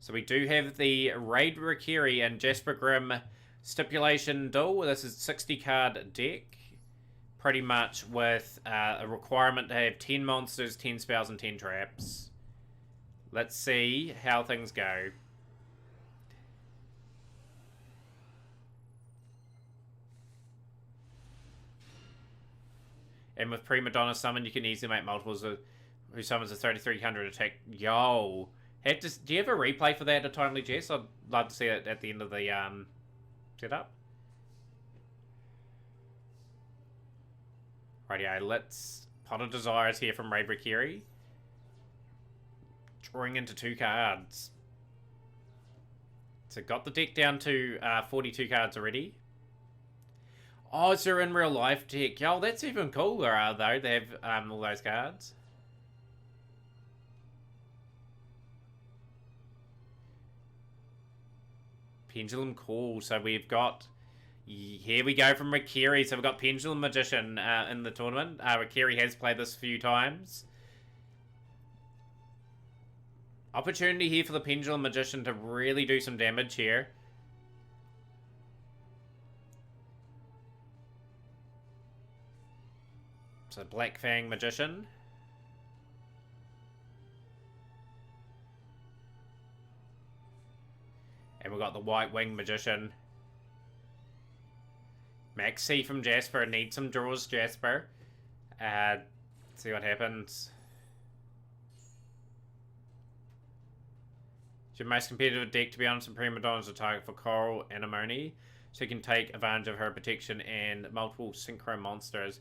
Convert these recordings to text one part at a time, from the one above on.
So we do have the Raid Rakiri and Jasper Grimm Stipulation Duel. This is 60 card deck. Pretty much with a requirement to have 10 monsters, 10 spells, and 10 traps. Let's see how things go. And with Prima Donna Summon, you can easily make multiples of who summons a 3300 attack. Yo. Do you have a replay for that, a Timely Jess? I'd love to see it at the end of the setup. Rightio, let's... Pot of Desires here from Raid Rakiri. Drawing into 2 cards. So got the deck down to 42 cards already. Oh, it's their in real life deck. Yo, that's even cooler, though. They have all those cards. Pendulum Call. So we've got... Here we go from Rakiri. So we've got Pendulum Magician in the tournament. Rakiri has played this a few times. Opportunity here for the Pendulum Magician to really do some damage here. So Black Fang Magician. And we've got the White Wing Magician. Maxi from Jasper. Need some draws, Jasper. See what happens. It's your most competitive deck, to be honest, and Prima Donna is a target for Coral Anemone. So you can take advantage of her protection and multiple Synchro monsters.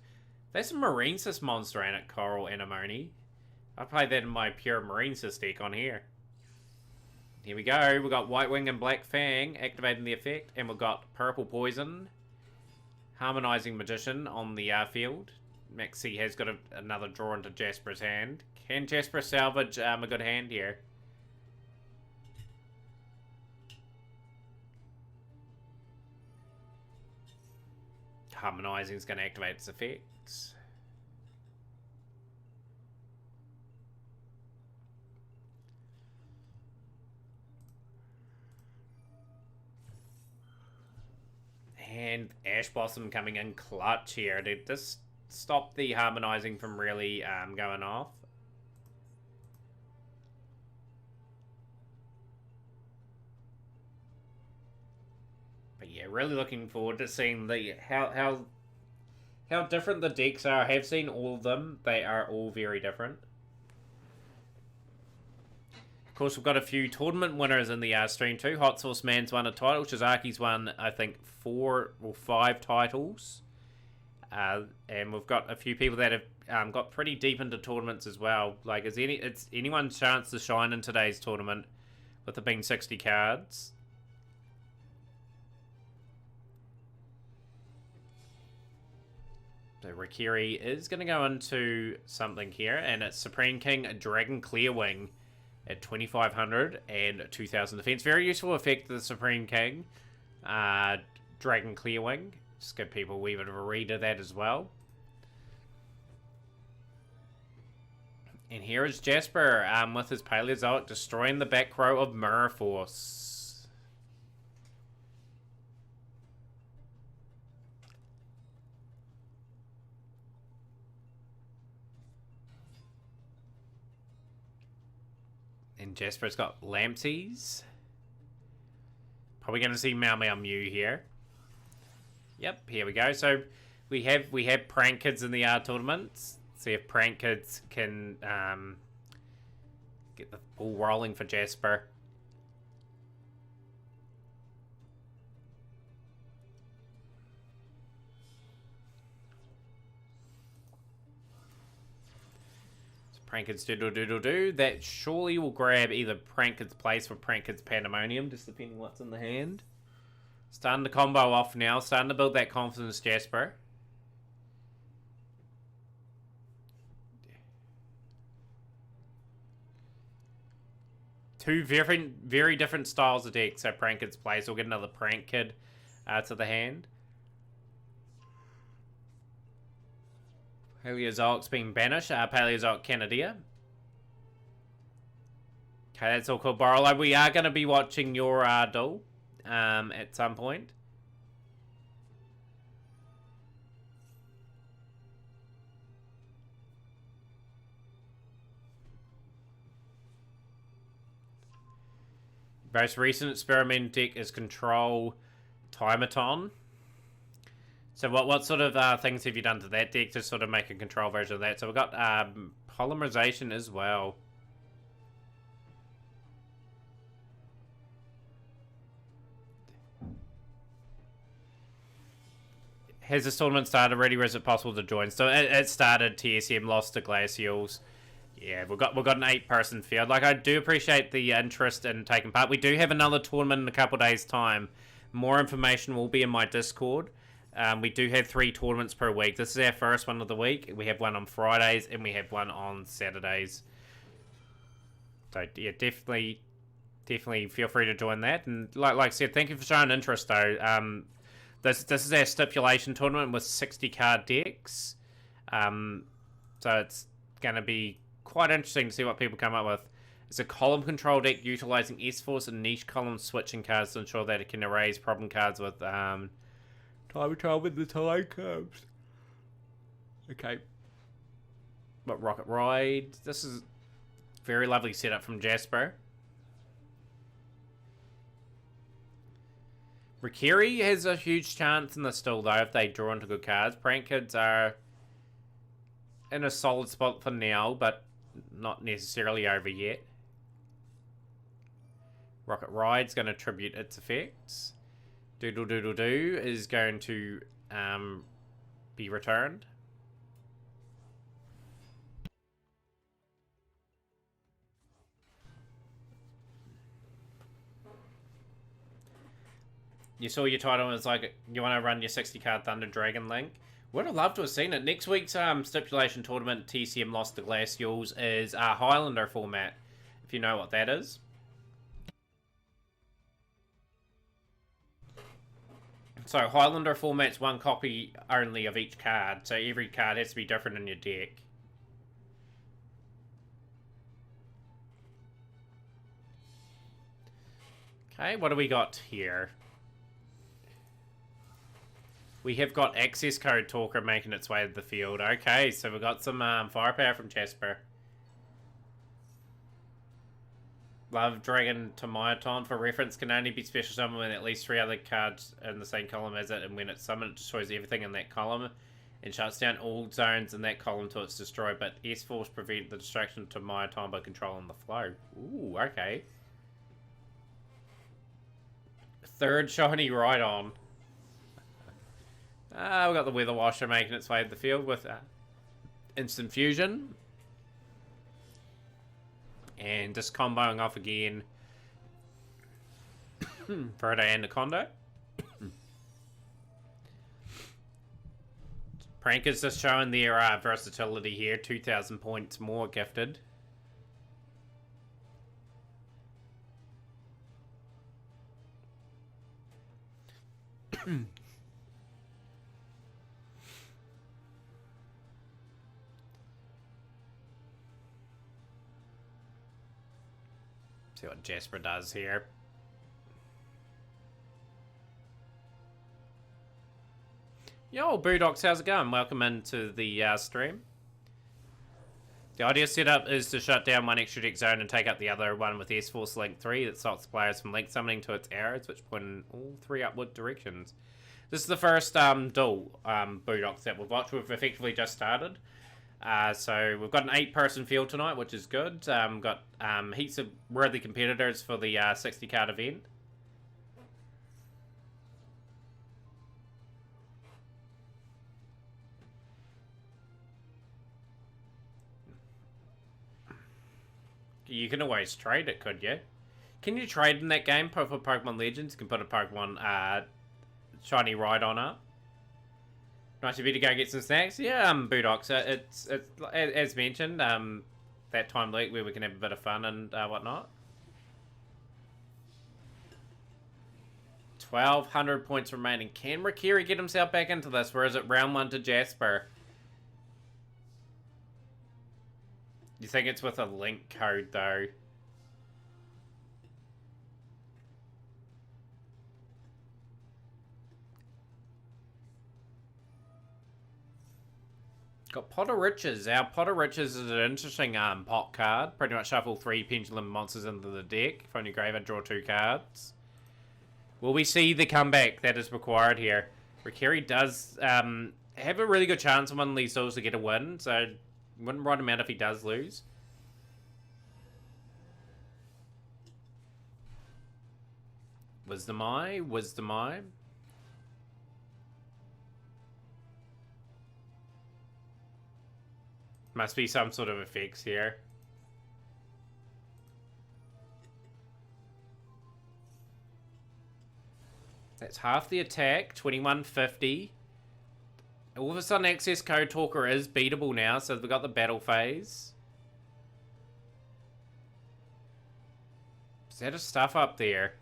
There's a Marinesis monster in it, Coral Anemone. I played that in my pure Marinesis deck on here. Here we go. We've got White Wing and Black Fang activating the effect. And we've got Purple Poison. Harmonizing Magician on the field. Maxi has got another draw into Jasper's hand. Can Jasper salvage a good hand here? Harmonizing is going to activate its effects. And Ash Blossom coming in clutch here to just stop the harmonizing from really going off. But yeah, really looking forward to seeing the how different the decks are. I have seen all of them. They are all very different. Of course, we've got a few tournament winners in the stream too. Hot Sauce Man's won a title. Shizaki's won, I think, 4 or 5 titles. And we've got a few people that have got pretty deep into tournaments as well. Like, it's anyone's chance to shine in today's tournament with it being 60 cards. So Rakiri is going to go into something here, and it's Supreme King Dragon Clearwing at 2,500 and 2,000 defense. Very useful effect of the Supreme King Dragon Clearwing. Just give people a wee bit of a read of that as well. And here is Jasper with his Paleozoic destroying the back row of Mirror Force. And Jasper's got Lampsies. Probably going to see Meow Meow Mew here. Yep, here we go. So we have Prank Kids in the tournaments. See if Prank Kids can get the ball rolling for Jasper. Prank Kids doodle doodle do. That surely will grab either Prank Kids Place or Prank Kids Pandemonium, just depending what's in the hand. Starting to combo off now. Starting to build that confidence, Jasper. Two very different styles of decks. So Prank Kids Place. We'll get another Prank Kid to the hand. Paleozoic's being banished. Paleozoic Canadia. Okay, that's all cool, Barlow. We are going to be watching your duel at some point. Most recent experiment deck is Control Timaton. So what sort of things have you done to that deck to sort of make a control version of that? So we've got Polymerization as well. Has this tournament started already, or is it possible to join? So it started. TSM lost to Glacials. Yeah, we've got an 8-person field. Like, I do appreciate the interest in taking part. We do have another tournament in a couple days' time. More information will be in my Discord. We do have 3 tournaments per week. This is our first one of the week. We have one on Fridays and we have one on Saturdays. So yeah, definitely feel free to join that. And like I said, thank you for showing interest though. This is our Stipulation tournament with 60 card decks. So it's gonna be quite interesting to see what people come up with. It's a column control deck utilizing S-Force and niche column switching cards to ensure that it can erase problem cards with time trial when the time comes. Okay. But Rocket Ride. This is very lovely setup from Jasper. Rikiri has a huge chance in this still though if they draw into good cards. Prank Kids are in a solid spot for now, but not necessarily over yet. Rocket Ride's going to tribute its effects. Doodle Doodle Doo is going to be returned. You saw your title and it's like, you want to run your 60 card Thunder Dragon Link. Would have loved to have seen it. Next week's Stipulation tournament, TCM lost to Glacials, is Highlander format, if you know what that is. So Highlander format's 1 copy only of each card, so every card has to be different in your deck. Okay, what do we got here? We have got Access Code Talker making its way to the field. Okay, so we've got some firepower from Jasper. Love Dragon Tomaton, for reference, can only be special summoned when at least 3 other cards in the same column as it, and when it's summoned, it destroys everything in that column and shuts down all zones in that column till it's destroyed, but S-Force prevent the destruction of Tomaton by controlling the flow. Ooh, okay. 3rd shiny Rhydon. We've got the Weather Washer making its way to the field with Instant Fusion. And just comboing off again. Frodo Anaconda. Prank is just showing their versatility here. 2,000 points more gifted. See what Jasper does here. Yo, Boodox, how's it going? Welcome into the stream. The ideal setup is to shut down one extra deck zone and take out the other one with S-Force Link 3 that stops players from link summoning to its arrows, which point in all 3 upward directions. This is the first duel, Boodox, that we've watched. We've effectively just started. So we've got an 8-person field tonight, which is good. We've got heaps of worthy competitors for the 60 card event. You can always trade it, could you? Can you trade in that game for Pokemon Legends? You can put a Pokemon shiny Rhydon up. Nice of you to go get some snacks. Yeah, Boodox, it's as mentioned, that time leak where we can have a bit of fun and whatnot. 1,200 points remaining. Can Rikiri get himself back into this, or is it round 1 to Jasper? You think it's with a link code, though? Got Pot of Riches. Our Pot of Riches is an interesting pot card. Pretty much shuffle 3 Pendulum monsters into the deck. From your graveyard, draw 2 cards. Will we see the comeback that is required here? Rikiri does have a really good chance on one of these duels to get a win, so wouldn't write him out if he does lose. Wisdom Eye, Wisdom Eye. Must be some sort of effects here. That's half the attack, 2150. All of a sudden, Access Code Talker is beatable now, so we've got the battle phase. Is that a stuff up there?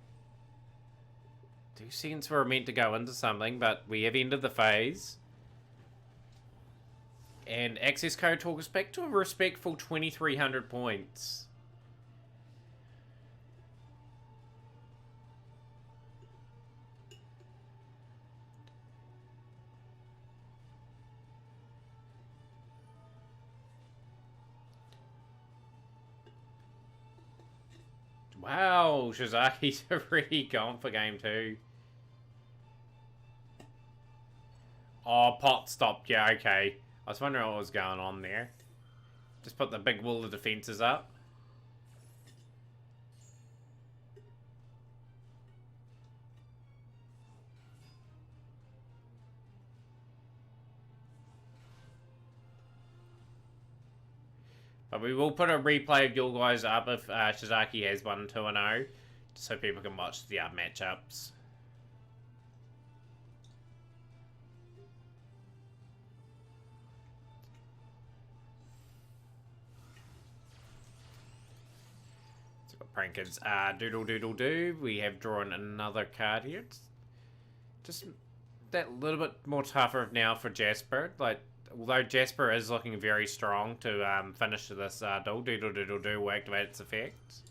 2 seconds we're meant to go into something, but we have ended the phase. And Access Code Talker's back to a respectful 2,300 points. Wow, Shizaki's already gone for game 2. Oh, pot stopped. Yeah, okay. I was wondering what was going on there. Just put the big wall of defenses up. But we will put a replay of your guys up if Shizaki has 1-2-0, so people can watch the matchups. So Prankers, doodle doodle do. We have drawn another card here. It's just that little bit more tougher now for Jasper. Like, although Jasper is looking very strong to finish this duel, doodle doodle do will activate its effect.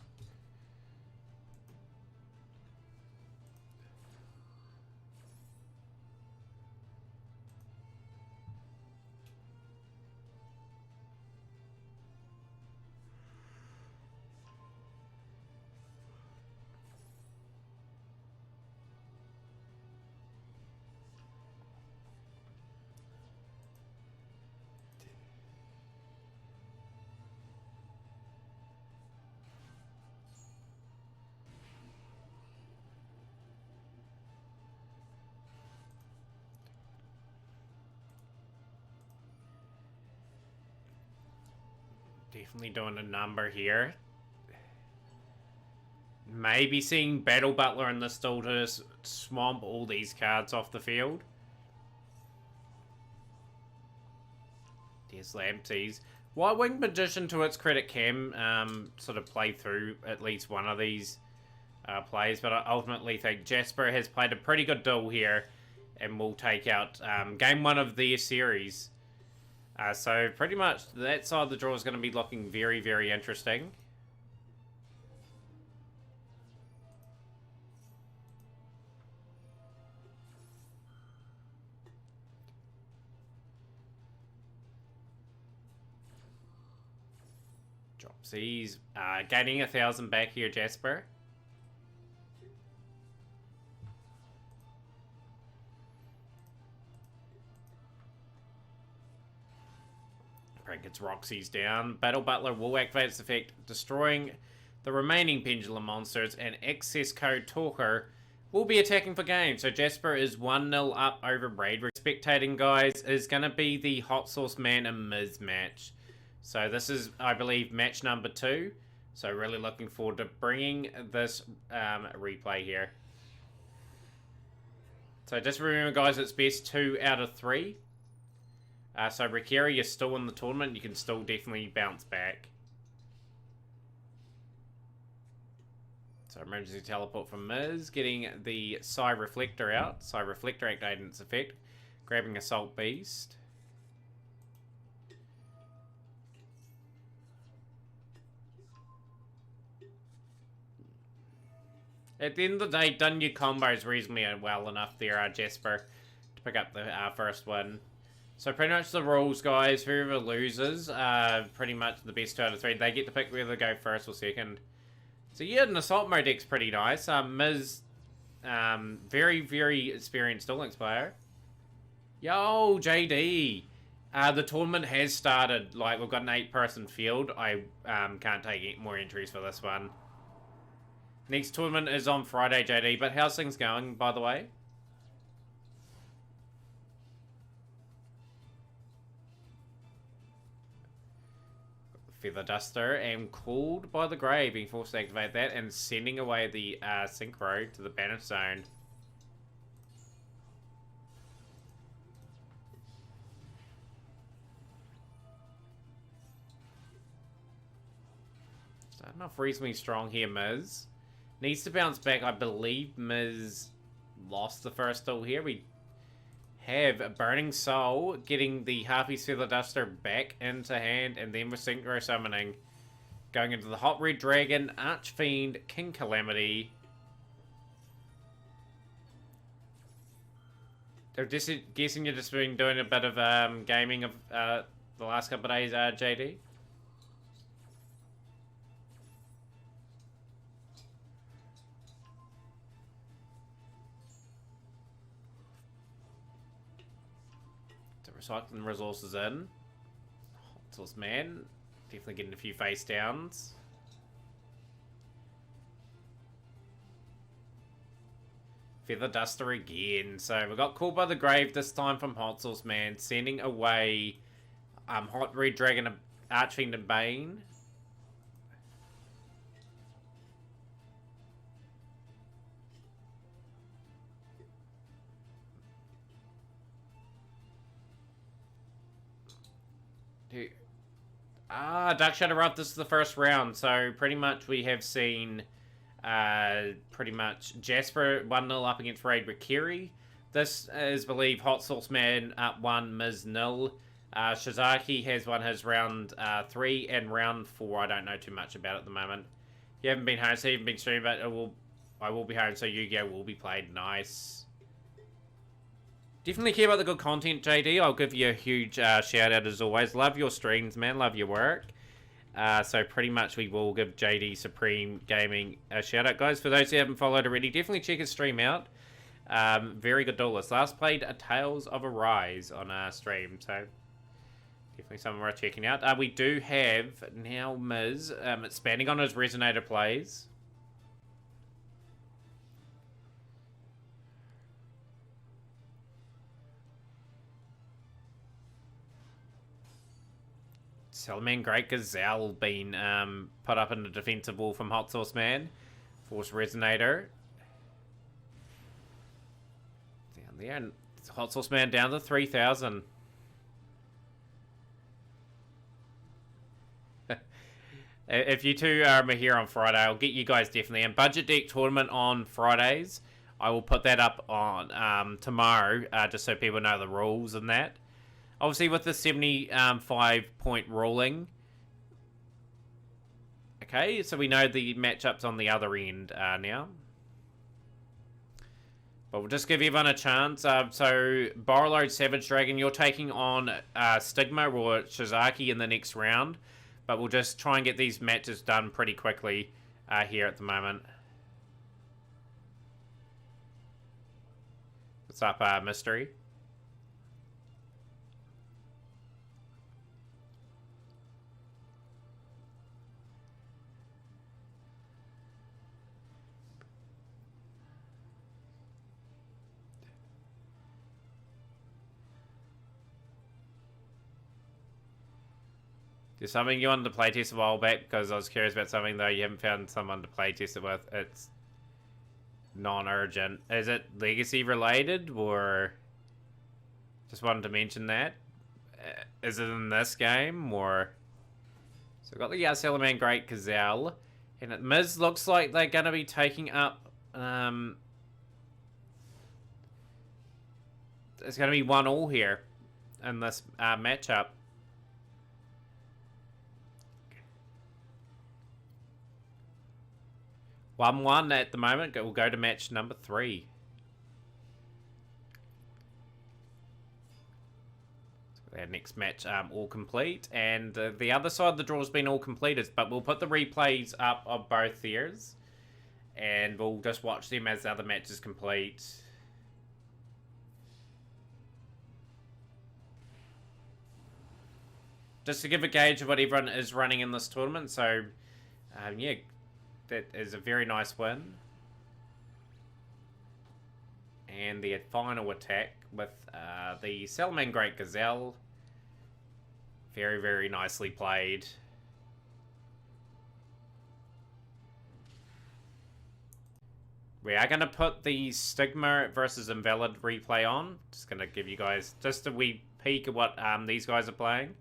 Definitely doing a number here. Maybe seeing Battle Butler in this duel to swamp all these cards off the field. There's Lamptease. White Winged Magician, to its credit, can sort of play through at least one of these plays, but I ultimately think Jasper has played a pretty good duel here and will take out game 1 of their series. So pretty much that side of the draw is going to be looking very, very interesting. Dropsies. Gaining 1,000 back here, Jasper. Gets Roxy's down. Battle Butler will activate its effect, destroying the remaining Pendulum monsters, and Access Code Talker will be attacking for game. So Jasper is 1-0 up over Raid. Spectating, guys, is going to be the Hot Sauce Man and Miz match. So this is, I believe, match number 2. So really looking forward to bringing this replay here. So just remember, guys, it's best 2 out of 3. So Rikiri is still in the tournament. You can still definitely bounce back. So emergency teleport from Miz. Getting the Psy Reflector out. Psy Reflector activating its effect. Grabbing Assault Beast. At the end of the day, done your combos reasonably well enough there, Jasper, to pick up the first one. So pretty much the rules, guys. Whoever loses, pretty much the best 2 out of 3, they get to pick whether they go first or second. So yeah, an assault mode deck's pretty nice. Miz, very, very experienced Duel Links player. Yo, JD. The tournament has started. Like, we've got an 8-person field. I can't take any more entries for this one. Next tournament is on Friday, JD. But how's things going, by the way? Feather Duster and Called by the Grave, being forced to activate that and sending away the Synchro to the Banish Zone. Starting off reasonably strong here, Miz. Needs to bounce back. I believe Miz lost the first duel here. We have a Burning Soul, getting the Harpy's Feather Duster back into hand, and then with Synchro Summoning, going into the Hot Red Dragon, Archfiend, King Calamity. I'm just guessing you've just been doing a bit of gaming of the last couple of days, JD? Recycling resources in. Hot Man. Definitely getting a few face downs. Feather Duster again. So we got Called by the Grave this time from Hot Sauce Man. Sending away Hot Red Dragon, Archfiend and Bane. Dark Shadow Wrath, this is the first round, so pretty much we have seen pretty much Jasper 1-0 up against Raid Rikiri. This is, believe, Hot Sauce Man up 1, Miz 0. Shizaki has won his round 3 and round 4. I don't know too much about it at the moment. You haven't been home, so you haven't been streaming, but I will be home, so Yu-Gi-Oh! Will be played. Nice. Definitely care about the good content, JD. I'll give you a huge shout out as always. Love your streams, man. Love your work. So pretty much we will give JD Supreme Gaming a shout out, guys. For those who haven't followed already, definitely check his stream out. Very good duelist. Last played a Tales of Arise on our stream, so definitely something worth checking out. We do have now Miz expanding on his Resonator plays. Salaman Great Gazelle being put up in the defensive wall from Hot Sauce Man. Force Resonator. Down there, and Hot Sauce Man down to 3,000. If you two are here on Friday, I'll get you guys definitely. And Budget Deck Tournament on Fridays. I will put that up on tomorrow, just so people know the rules and that. Obviously, with the 75-point ruling. Okay, so we know the matchups on the other end now. But we'll just give everyone a chance. So, Borrowload Savage Dragon, you're taking on Stigma or Shizaki in the next round. But we'll just try and get these matches done pretty quickly here at the moment. What's up, Mystery? There's something you wanted to playtest a while back, because I was curious about something, though you haven't found someone to playtest it with. It's non-urgent. Is it Legacy related, or just wanted to mention that? Is it in this game, or... So we've got the Salaman Great Gazelle, and Miz looks like they're going to be taking up... It's going to be 1-1 here in this matchup. 1-1 at the moment. We'll go to match number 3. Our next match all complete, and the other side of the draw's been all completed, but we'll put the replays up of both theirs, and we'll just watch them as the other matches complete. Just to give a gauge of what everyone is running in this tournament, so yeah, that is a very nice win. And the final attack with the Salaman Great Gazelle. Very, very nicely played. We are going to put the Stigma versus Invalid replay on. Just going to give you guys just a wee peek at what these guys are playing.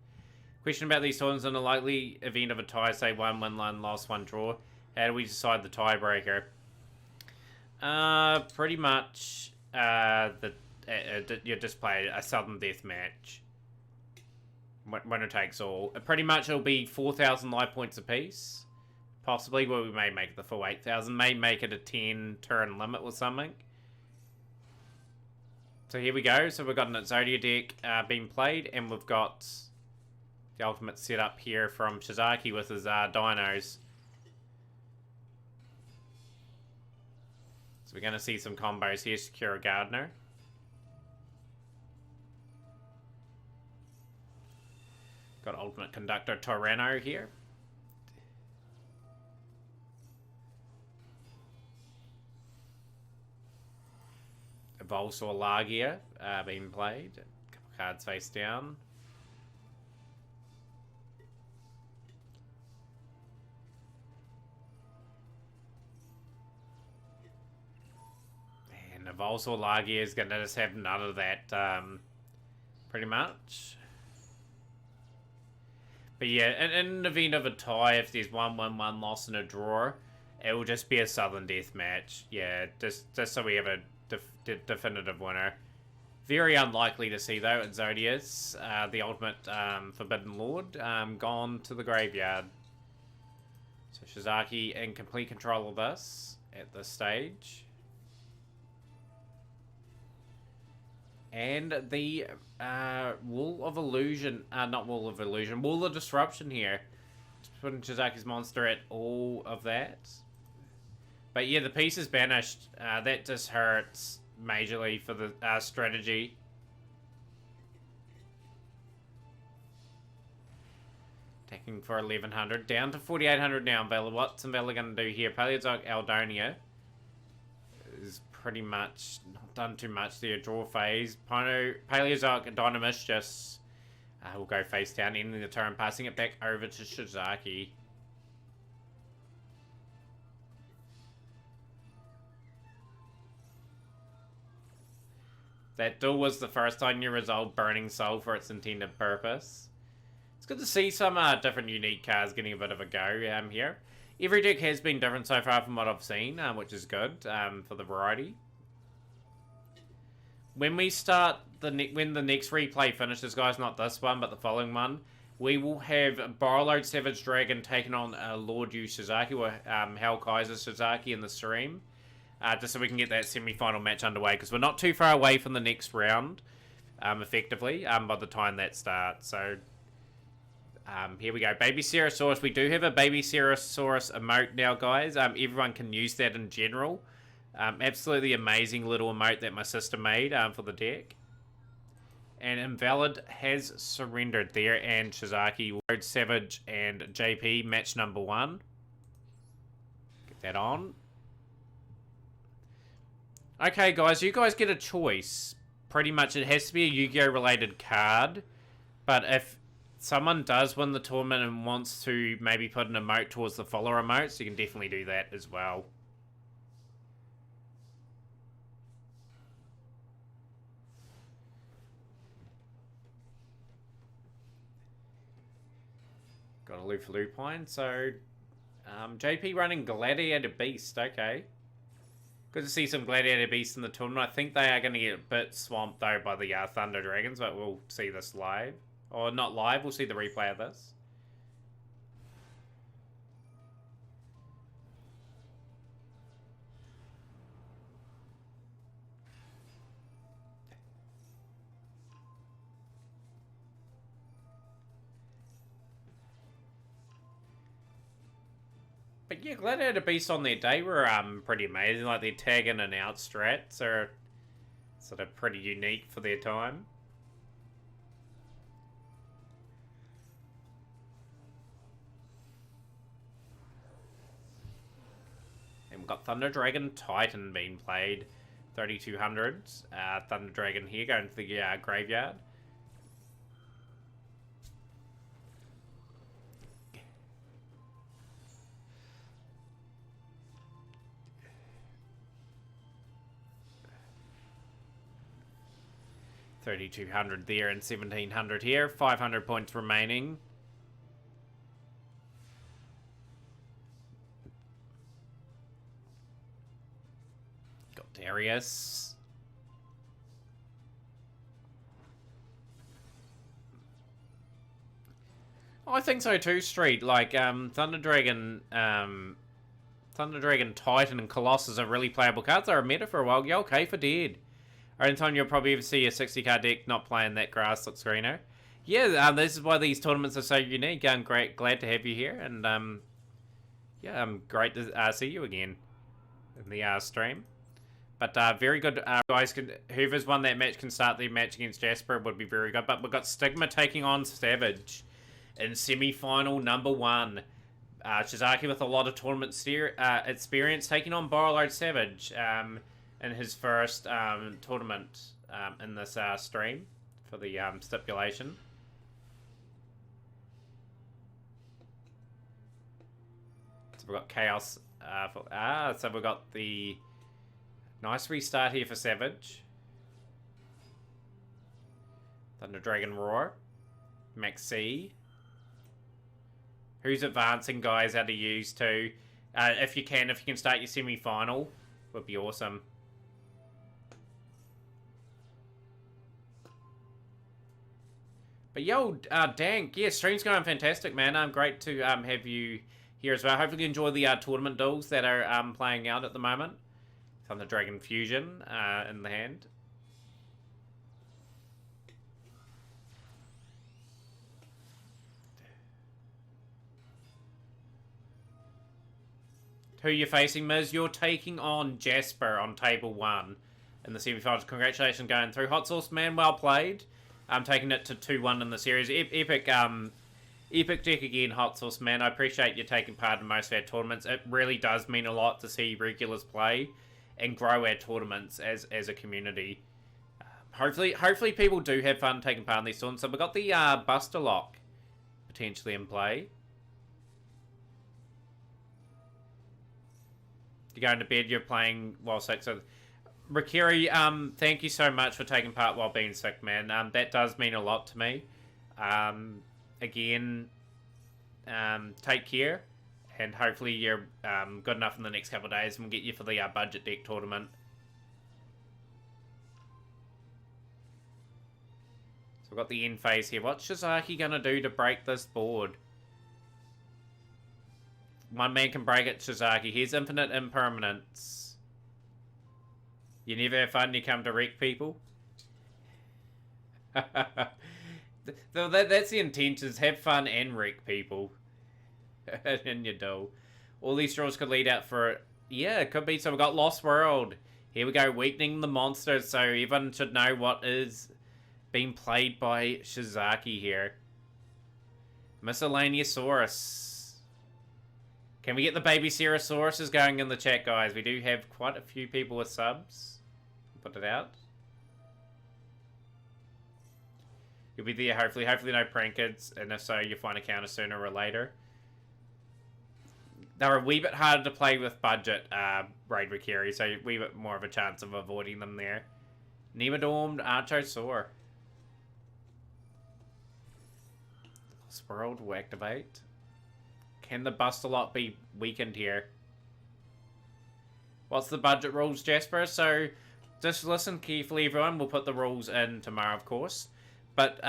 Question about these tournaments: in a likely event of a tie, say 1 win, 1 loss, 1 draw, how do we decide the tiebreaker? Pretty much you just play a sudden death match. Winner takes all. Pretty much it'll be 4,000 life points apiece. Possibly, well, we may make it the full 8,000. May make it a 10 turn limit or something. So here we go. So we've got an Exodia deck being played, and we've got the ultimate setup here from Shizaki with his dinos. So we're going to see some combos here. Secure a Gardener. Got Ultimate Conductor Tyranno here. Volsaur Lagia being played. A couple cards face down. And the Volsaur Lagia is going to just have none of that, pretty much. But yeah, in the event of a tie, if there's 1 win, 1 loss, and a draw, it will just be a sudden death match. Yeah, just so we have a definitive winner. Very unlikely to see, though, at Zodius, the ultimate Forbidden Lord, gone to the graveyard. So Shizaki in complete control of this at this stage. And the Wall of Illusion, not Wall of Illusion, Wall of Disruption here. Just putting Shizaki's monster at all of that. But yeah, the piece is banished. That just hurts majorly for the strategy. Attacking for 1100. Down to 4800 now, Invalid. What's Invalid going to do here? Paleozoic Aldonia is pretty much not done too much there. Draw phase. Paleozoic Dynamis just will go face down, ending the turn, passing it back over to Shizaki. That Duel was the first time you resolved Burning Soul for its intended purpose. It's good to see some different unique cards getting a bit of a go here. Every deck has been different so far from what I've seen, which is good for the variety. When we start when the next replay finishes, guys, not this one but the following one, we will have Borrowload Savage Dragon taking on Lord Yu Shizaki or Hell Kaiser Shizaki in the stream. Just so we can get that semi-final match underway, because we're not too far away from the next round, effectively, by the time that starts. So, here we go. Baby Cerosaurus. We do have a Baby Cerosaurus emote now, guys. Everyone can use that in general. Absolutely amazing little emote that my sister made for the deck. And Invalid has surrendered there, and Shizaki, Road Savage, and JP, match number 1. Get that on. Okay, guys, you guys get a choice. Pretty much, it has to be a Yu-Gi-Oh! Related card. But if someone does win the tournament and wants to maybe put an emote towards the follower emotes, you can definitely do that as well. Got a Lupine. So, JP running Gladiator Beast. Okay. Good to see some Gladiator Beasts in the tournament. I think they are going to get a bit swamped, though, by the Thunder Dragons, but we'll see this live. Or not live, we'll see the replay of this. But yeah, Gladiator Beasts on their day were pretty amazing. Like their tag in and out strats are sort of pretty unique for their time. And we've got Thunder Dragon Titan being played. 3200s. Thunder Dragon here going to the graveyard. $3,200 there and 1,700 here. 500 points remaining. Got Darius. Oh, I think so too, Street. Like, Thunder Dragon Titan and Colossus are really playable cards. They're a meta for a while. Yeah, okay for dead. Anytime you'll probably ever see a 60-card deck not playing that grass looks greener. Yeah, this is why these tournaments are so unique. I'm glad to have you here, and yeah, I'm great to see you again in the stream. But very good, guys. Whoever's won that match can start their match against Jasper. Would be very good. But we've got Stigma taking on Savage in semi-final number 1. Shizaki with a lot of tournament experience taking on Borrowload Savage. In his first tournament in this stream for the stipulation. So we've got Chaos. So we've got the nice restart here for Savage. Thunder Dragon Roar. Maxi. Who's advancing, guys, how to use too. If you can start your semi-final, would be awesome. But yo, Dank, yeah, stream's going fantastic, man. Great to have you here as well. Hopefully you enjoy the tournament duels that are playing out at the moment. Thunder Dragon Fusion in the hand. Who you're facing, Miz? You're taking on Jasper on table 1 in the semi-finals. Congratulations going through. Hot Sauce, man, well played. I'm taking it to 2-1 in the series. Epic deck again, Hot Sauce, man. I appreciate you taking part in most of our tournaments. It really does mean a lot to see regulars play and grow our tournaments as a community. Hopefully people do have fun taking part in these tournaments. So we've got the Buster Lock potentially in play. You're going to bed, you're playing while sick. So Rakiri, thank you so much for taking part while being sick, man. That does mean a lot to me. Again, take care, and hopefully you're good enough in the next couple of days, and we'll get you for the budget deck tournament. So we've got the end phase here. What's Shizaki going to do to break this board? One man can break it, Shizaki. Here's infinite impermanence. You never have fun, you come to wreck people. That's the intent, is have fun and wreck people. In your duel. All these draws could lead out for... Yeah, it could be. So we've got Lost World. Here we go, weakening the monsters. So everyone should know what is being played by Shizaki here. Miscellaneousaurus. Can we get the baby Cerasauruses going in the chat, guys? We do have quite a few people with subs. Put it out. You'll be there, hopefully. Hopefully no prank kids, and if so, you'll find a counter sooner or later. They're a wee bit harder to play with budget Raid Rakiri, so a wee bit more of a chance of avoiding them there. Nemodormed Archosaur. Swirled will activate. Can the Buster Lot be weakened here? What's the budget rules, Jasper? So, just listen carefully, everyone. We'll put the rules in tomorrow, of course. But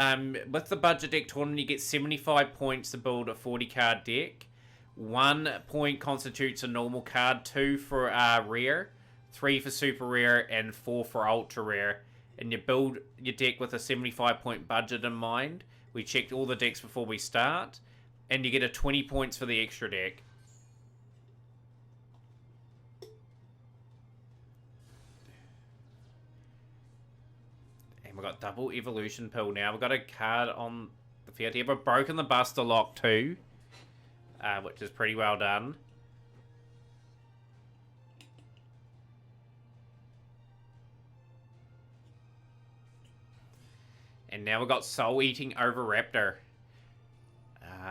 with the budget deck tournament, you get 75 points to build a 40-card deck. 1 point constitutes a normal card, 2 for rare, 3 for super rare, and 4 for ultra rare. And you build your deck with a 75-point budget in mind. We checked all the decks before we start. And you get a 20 points for the extra deck. we've got double evolution pill now. We've got a card on the field here. We've broken the Buster Lock too, which is pretty well done. And now we've got Soul Eating Oviraptor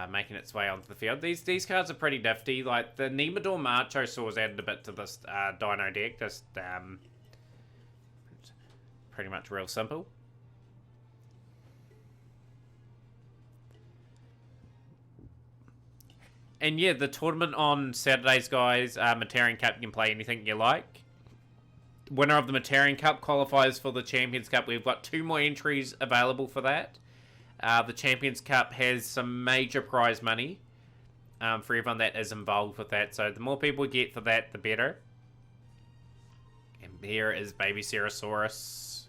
making its way onto the field. These cards are pretty nifty. Like, the Nemador Marchosaur's added a bit to this Dino deck. Just pretty much real simple. And yeah, the tournament on Saturdays, guys, Materian Cup, you can play anything you like. Winner of the Materian Cup qualifies for the Champions Cup. We've got 2 more entries available for that. The Champions Cup has some major prize money for everyone that is involved with that. So the more people we get for that, the better. And here is Baby Cerosaurus.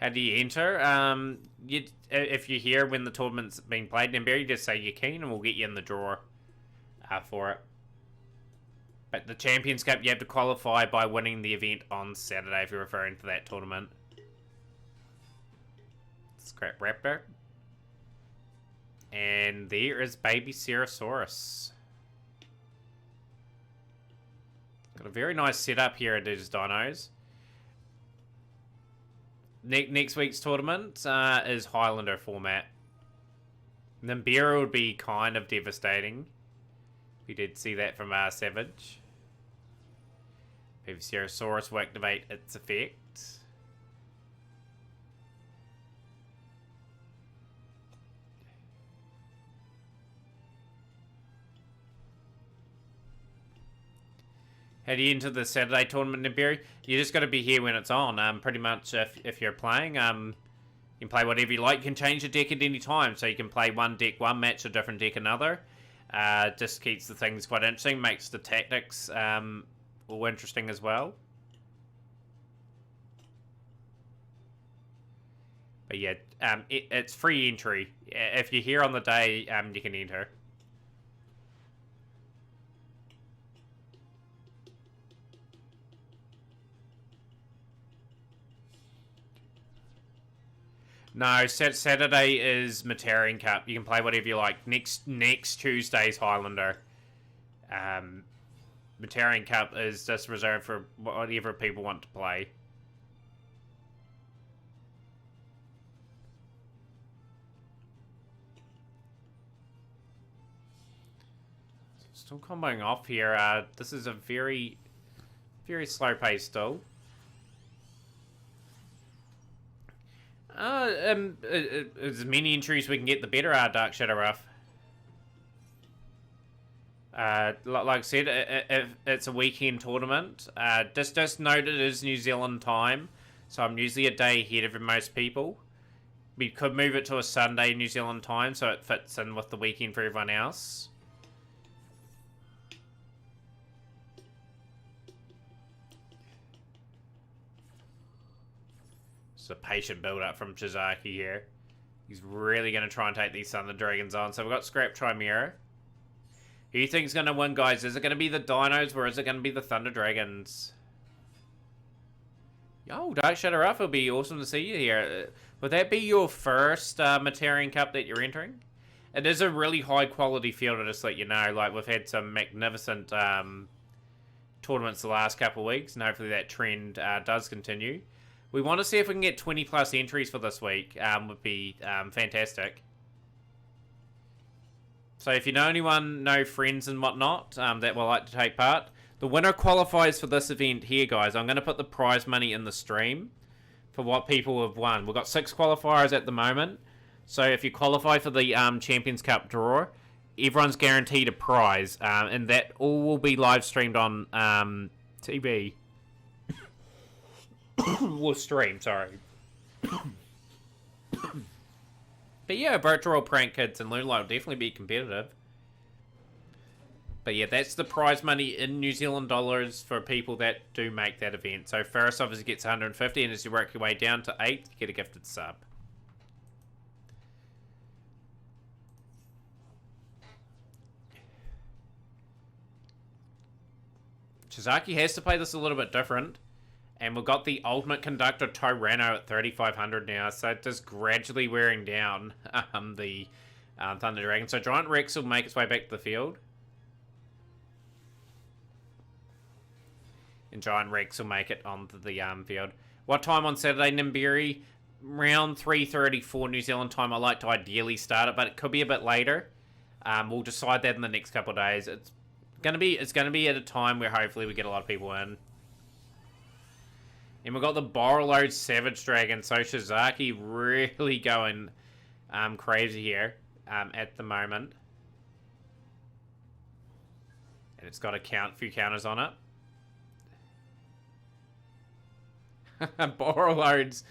How do you enter? If you're here when the tournament's being played, then Barry, just say you're keen and we'll get you in the draw for it. But the Champions Cup, you have to qualify by winning the event on Saturday if you're referring to that tournament. Scrap Raptor. And there is Baby Cerosaurus. Got a very nice setup here at these dinos. Next week's tournament is Highlander format. Nimbera would be kind of devastating. We did see that from Savage. Cerosaurus will activate its effect. How do you enter the Saturday tournament, Nimberi? You just got to be here when it's on. Pretty much, if you're playing, you can play whatever you like. You can change the deck at any time, so you can play one deck one match, a different deck another. Just keeps the things quite interesting, makes the tactics all interesting as well. But yeah, it's free entry. If you're here on the day, you can enter. No, Saturday is Materian Cup. You can play whatever you like. Next Tuesday's Highlander. Materian Cup is just reserved for whatever people want to play. Still comboing off here. This is a very, very slow pace still. As many entries we can get, the better. Dark Shadow Ruff. Like I said, if it's a weekend tournament. Just note it is New Zealand time, so I'm usually a day ahead of most people. We could move it to a Sunday New Zealand time, so it fits in with the weekend for everyone else. It's a patient build-up from Chizaki here. He's really going to try and take these Thunder Dragons on. So we've got Scrap Chimera. Who do you think is going to win, guys? Is it going to be the Dinos or is it going to be the Thunder Dragons? Yo, Dark Shadow Ruff, it'll be awesome to see you here. Would that be your first Materian Cup that you're entering? It is a really high-quality field, I'll just let you know. Like, we've had some magnificent tournaments the last couple of weeks, and hopefully that trend does continue. We want to see if we can get 20 plus entries for this week. Would be fantastic. So if you know anyone, know friends and whatnot that will like to take part, the winner qualifies for this event here, guys. I'm going to put the prize money in the stream for what people have won. We've got 6 qualifiers at the moment. So if you qualify for the Champions Cup draw, everyone's guaranteed a prize. And that all will be live streamed on TV. We'll stream, sorry. But yeah, virtual prank kids and Moonlight will definitely be competitive. But yeah, that's the prize money in New Zealand dollars for people that do make that event. So first obviously gets 150, and as you work your way down to 8, you get a gifted sub. Shizaki has to play this a little bit different. And we've got the Ultimate Conductor Tyranno at 3,500 now, so it's just gradually wearing down the Thunder Dragon. So Giant Rex will make its way back to the field. And Giant Rex will make it onto the field. What time on Saturday, Nimberi? Around 3:34 New Zealand time. I like to ideally start it, but it could be a bit later. We'll decide that in the next couple of days. It's gonna be at a time where hopefully we get a lot of people in. And we've got the Borrelode Savage Dragon, so Shizaki really going crazy here at the moment. And it's got a few counters on it. Borrelode's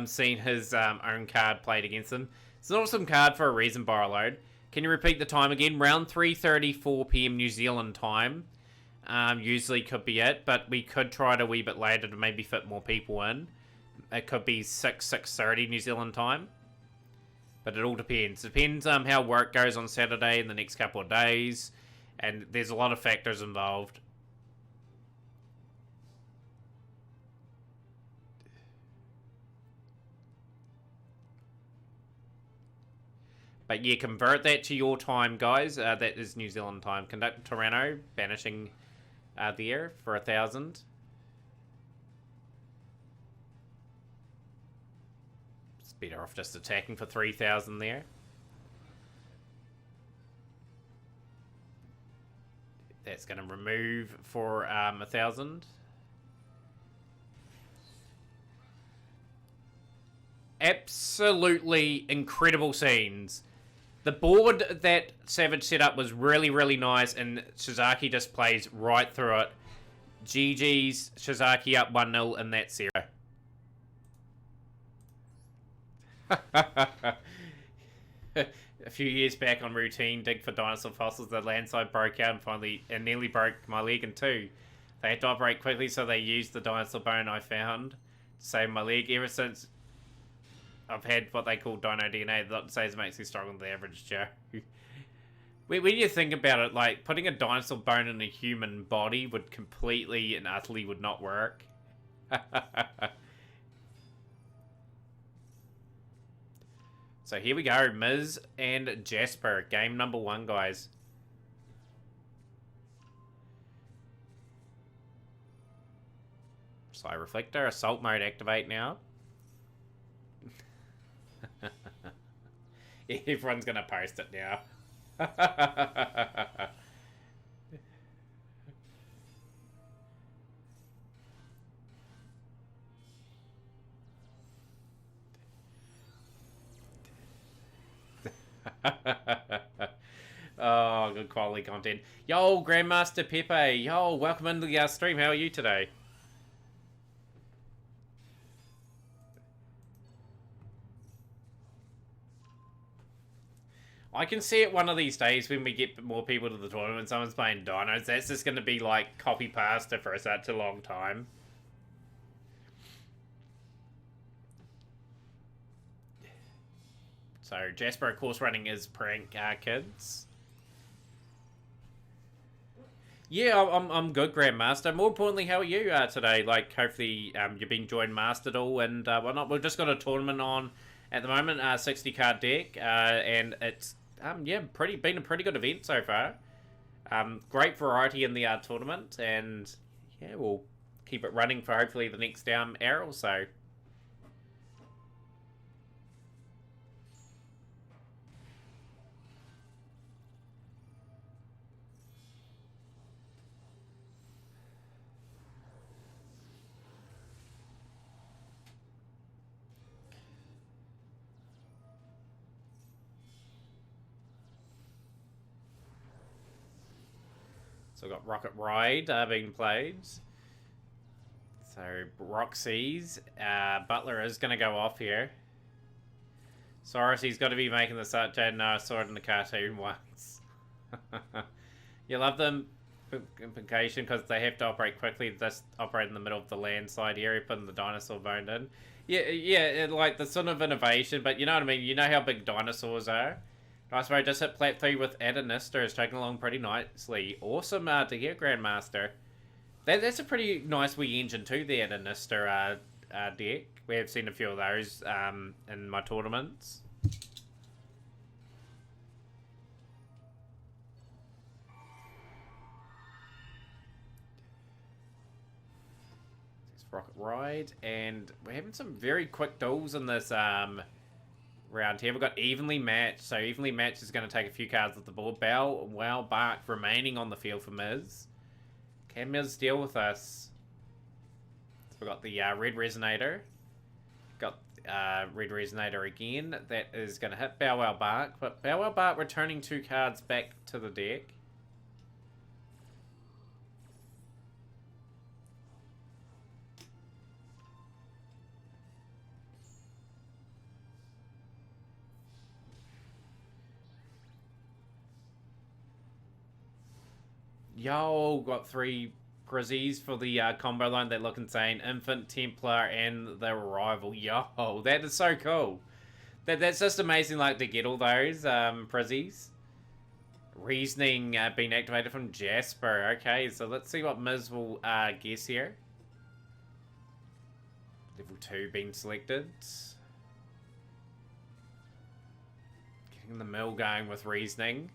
seen his own card played against him. It's an awesome card for a reason, Borrelode. Can you repeat the time again? Round 3:34 PM New Zealand time. Usually could be it, but we could try it a wee bit later to maybe fit more people in. It could be 6:30 New Zealand time. But it all depends. Depends how work goes on Saturday and the next couple of days. And there's a lot of factors involved. But yeah, convert that to your time, guys. That is New Zealand time. Conduct Tyranno, banishing the air for 1,000. It's better off just attacking for 3,000 there. That's going to remove for 1,000. Absolutely incredible scenes. The board that Savage set up was really, really nice, and Shizaki just plays right through it. GG's, Shizaki up 1-0, and that's 0. A few years back on routine, dig for dinosaur fossils, the landslide broke out and nearly broke my leg in two. They had to operate quickly, so they used the dinosaur bone I found to save my leg. Ever since, I've had what they call dino DNA. That says makes me stronger than the average Joe. When you think about it, like, putting a dinosaur bone in a human body would completely and utterly would not work. So here we go, Miz and Jasper. Game number 1, guys. Psy Reflector, Assault Mode activate now. Everyone's gonna post it now. Oh, good quality content. Yo, Grandmaster Pepe. Yo, welcome into the stream. How are you today? I can see it one of these days when we get more people to the tournament, someone's playing dinos, that's just going to be like copy-pasta for such a long time. So, Jasper, of course, running his prank kids. Yeah, I'm good, Grandmaster. More importantly, how are you today? Like, hopefully you've been enjoying Mastered all and whatnot. We've just got a tournament on at the moment, 60-card deck, and it's yeah, been a pretty good event so far. Great variety in the tournament, and yeah, we'll keep it running for hopefully the next hour or so. So we've got Rocket Ride being played. So Roxy's Butler is going to go off here. Saurus, he's got to be making the start. Jade, no, I saw it in the cartoon once. You love them implication because they have to operate quickly. Just operate in the middle of the landslide area, putting the dinosaur bone in. Yeah, like the sort of innovation, but you know what I mean? You know how big dinosaurs are? Nice way, just hit plat 3 with Adanister. Is taking along pretty nicely. Awesome to hear, Grandmaster. That's a pretty nice wee engine too there, the Nister deck. We have seen a few of those in my tournaments. Rocket Ride, and we're having some very quick duels in this round here. We've got Evenly Matched, so Evenly Matched is going to take a few cards off the board. Wow Bark remaining on the field for Miz. Can Miz deal with us? So we've got the Red Resonator. Got Red Resonator again. That is going to hit Bow Wow Bark, but Bow Wow Bark returning 2 cards back to the deck. Yo, got 3 Grizzies for the combo line that look insane. Infant, Templar, and the Rival. Yo, that is so cool. That's just amazing, like, to get all those Prizzies. Reasoning being activated from Jasper. Okay, so let's see what Miz will guess here. Level 2 being selected. Getting the mill going with Reasoning.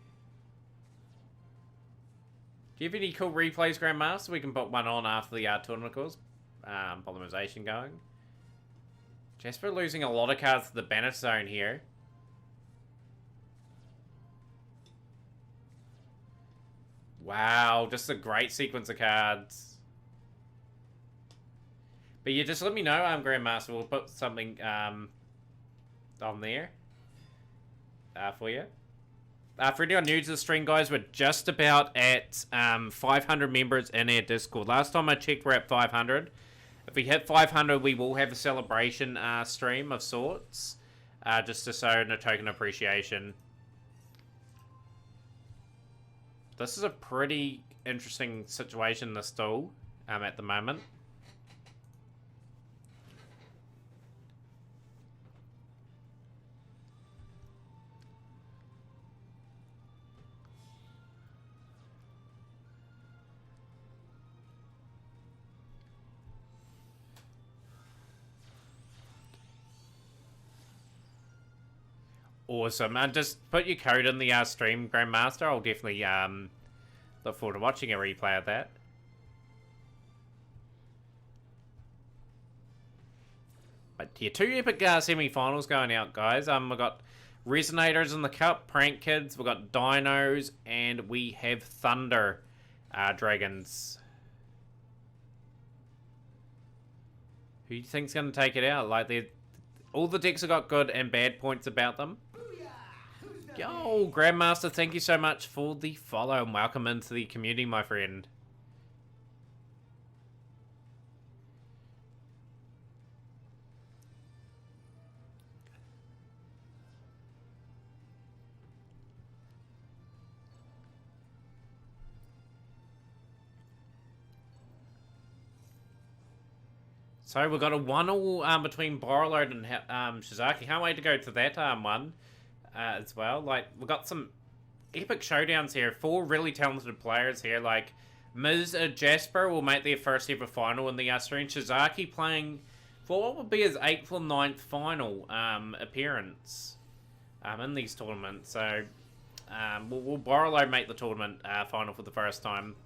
Do you have any cool replays, Grandmaster? We can put one on after the tournament course. Polymerization going. Jasper losing a lot of cards to the Banish Zone here. Wow, just a great sequence of cards. But yeah, just let me know, Grandmaster. We'll put something on there for you. For anyone new to the stream, guys, we're just about at 500 members in our Discord. Last time I checked, we're at 500. If we hit 500, we will have a celebration stream of sorts, just to show a token of appreciation. This is a pretty interesting situation, this duel, at the moment. Awesome. And just put your code in the stream, Grandmaster. I'll definitely look forward to watching a replay of that. But yeah, 2 epic semi-finals going out, guys. We've got Resonators in the Cup, Prank Kids, we've got Dinos, and we have Thunder Dragons. Who do you think's going to take it out? Like, all the decks have got good and bad points about them. Yo, Grandmaster, thank you so much for the follow and welcome into the community, my friend. So we've got a 1-all between Borrowload and Shizaki. Can't wait to go to that one as well. Like, we've got some epic showdowns here. 4 really talented players here. Like, Miz Jasper will make their first ever final in the stream. Shizaki playing for what would be his 8th or 9th final appearance in these tournaments. So, will Borrowload make the tournament final for the first time?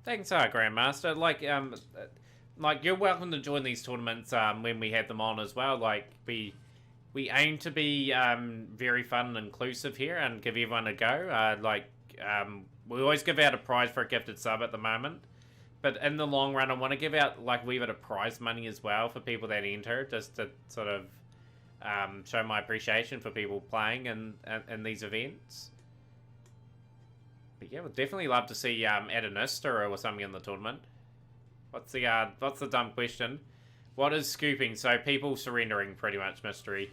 Thanks, Grandmaster. Like you're welcome to join these tournaments when we have them on as well. Like we aim to be very fun and inclusive here and give everyone a go. We always give out a prize for a gifted sub at the moment, but in the long run, I want to give out like a wee bit of prize money as well for people that enter, just to sort of show my appreciation for people playing in these events. But yeah, we'd definitely love to see Adanista or something in the tournament. What's the dumb question? What is scooping? So people surrendering, pretty much, mystery.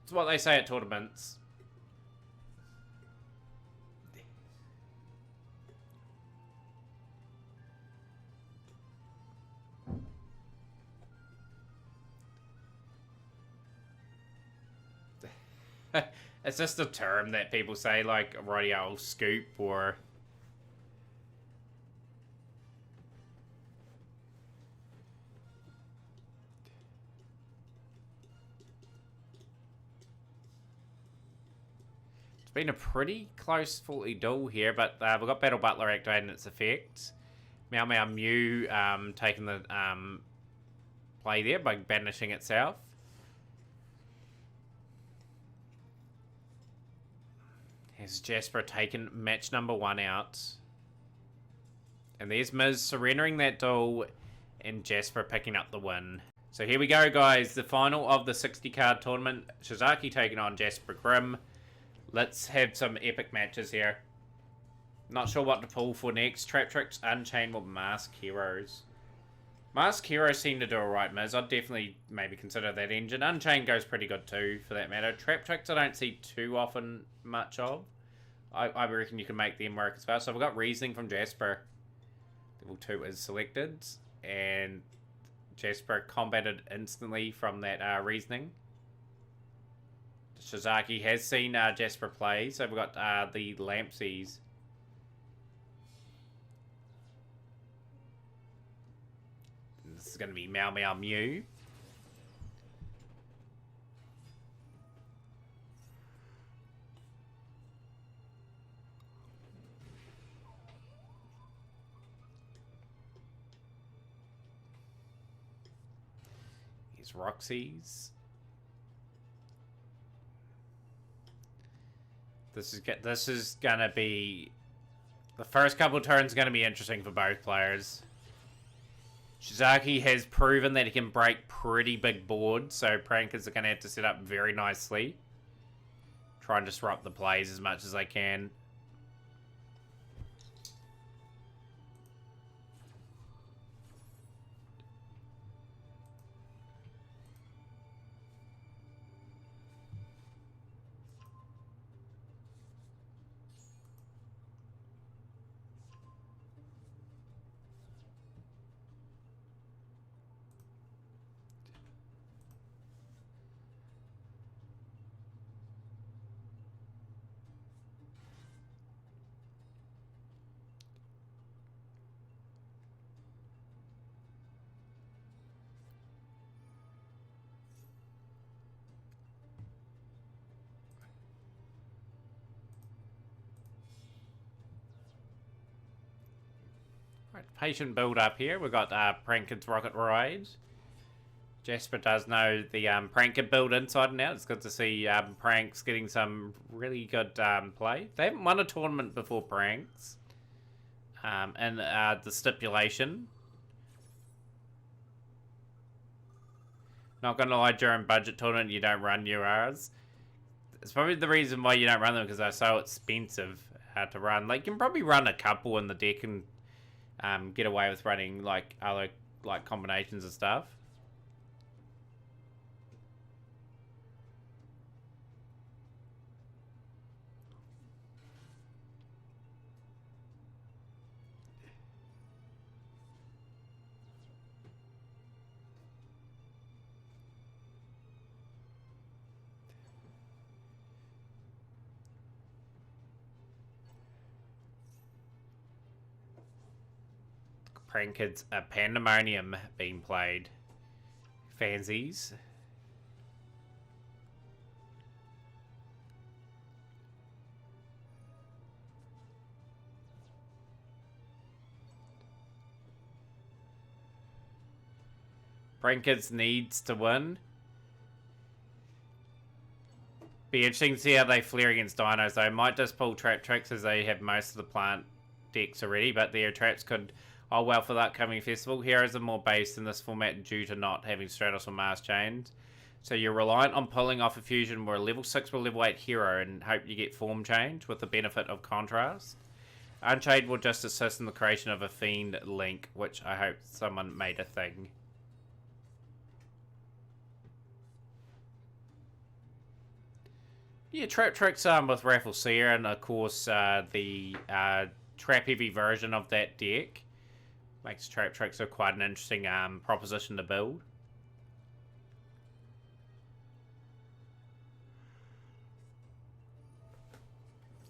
It's what they say at tournaments. It's just a term that people say, like, righty, I'll scoop, or... It's been a pretty close fully duel here, but we've got Battle Butler activating its effects. Meow Meow Mew taking the play there by banishing itself. Here's Jasper taking match number 1 out. And there's Miz surrendering that duel and Jasper picking up the win. So here we go, guys. The final of the 60-card tournament. Shizaki taking on Jasper Grimm. Let's have some epic matches here. Not sure what to pull for next. Trap Tricks, Unchained, or Mask Heroes. Mask Heroes seem to do alright, Miz. I'd definitely maybe consider that engine. Unchained goes pretty good too, for that matter. Trap Tricks I don't see too often much of. I reckon you can make them work as well. So I've got Reasoning from Jasper. Level 2 is selected. And Jasper combated instantly from that Reasoning. Shizaki has seen Jasper play. So we've got the Lampsies. This is going to be Meow Meow Mew. Here's Roxy's. This is going to be... The first couple of turns going to be interesting for both players. Shizaki has proven that he can break pretty big boards, so Prankers are going to have to set up very nicely. Try and disrupt the plays as much as they can. Right, patient build up here. We've got Prankard's Rocket Ride. Jasper does know the Prankard build inside and out. It's good to see Pranks getting some really good play. They haven't won a tournament before, Pranks. And the Stipulation. Not gonna lie, during budget tournament you don't run URs. It's probably the reason why you don't run them, because they're so expensive to run. Like, you can probably run a couple in the deck and get away with running like other combinations and stuff. Prankard's a Pandemonium being played. Fansies. Prankard's needs to win. Be interesting to see how they flare against dinos, though. Might just pull Trap Tricks as they have most of the plant decks already, but their traps could... Oh, well, for the upcoming festival, heroes are more based in this format due to not having Stratos or Mars chains. So you're reliant on pulling off a fusion where a level 6 or level 8 hero and hope you get form change with the benefit of contrast. Unchained will just assist in the creation of a Fiend link, which I hope someone made a thing. Yeah, Trap Trick's with Raffle Seer, and of course the Trap Heavy version of that deck makes Trap Tricks a quite an interesting proposition to build.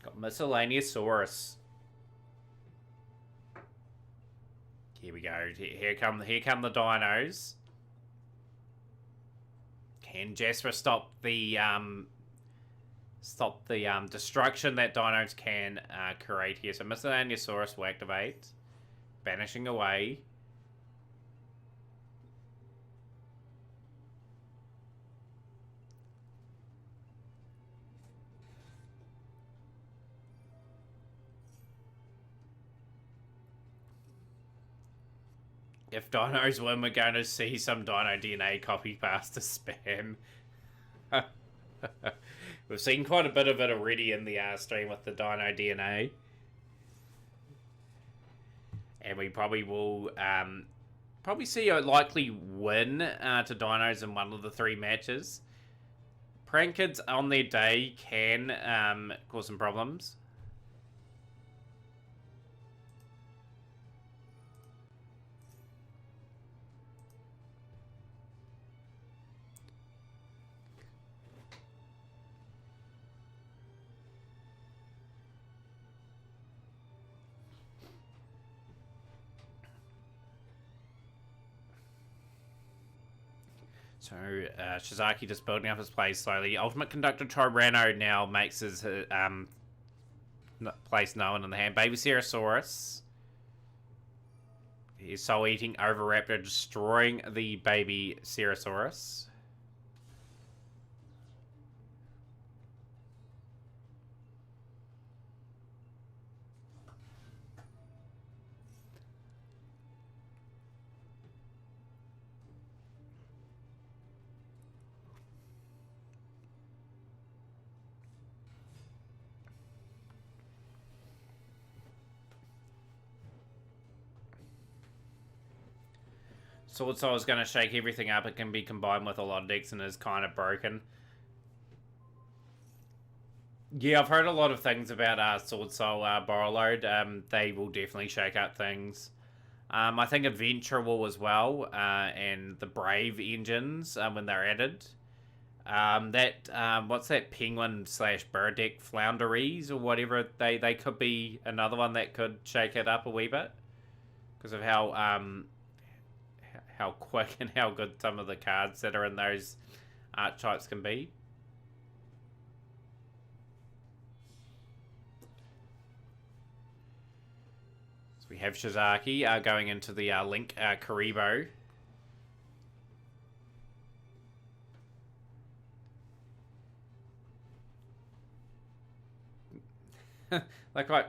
Got Miscellaneousaurus. Here we go. Here come the dinos. Can Jasper stop the destruction that dinos can create here? So Miscellaneousaurus will activate, banishing away. If dinos win, we're going to see some Dino DNA copy pasta spam. We've seen quite a bit of it already in the stream with the Dino DNA. And we probably will probably see a likely win to Dinos in one of the 3 matches. Prank kids on their day can cause some problems. So, Shizaki just building up his play slowly. Ultimate Conductor Tyranno now makes his place known in the hand. Baby Ceratosaurus. He's soul-eating Oviraptor, destroying the baby Ceratosaurus. Sword Soul is going to shake everything up. It can be combined with a lot of decks and is kind of broken. Yeah, I've heard a lot of things about Sword Soul Borrowload. They will definitely shake up things. I think Adventure will as well, and the Brave engines when they're added. What's that Penguin / Bird deck, Flounderies or whatever, they could be another one that could shake it up a wee bit. Because of how quick and how good some of the cards that are in those archetypes can be. So we have Shizaki going into the Link Karibo.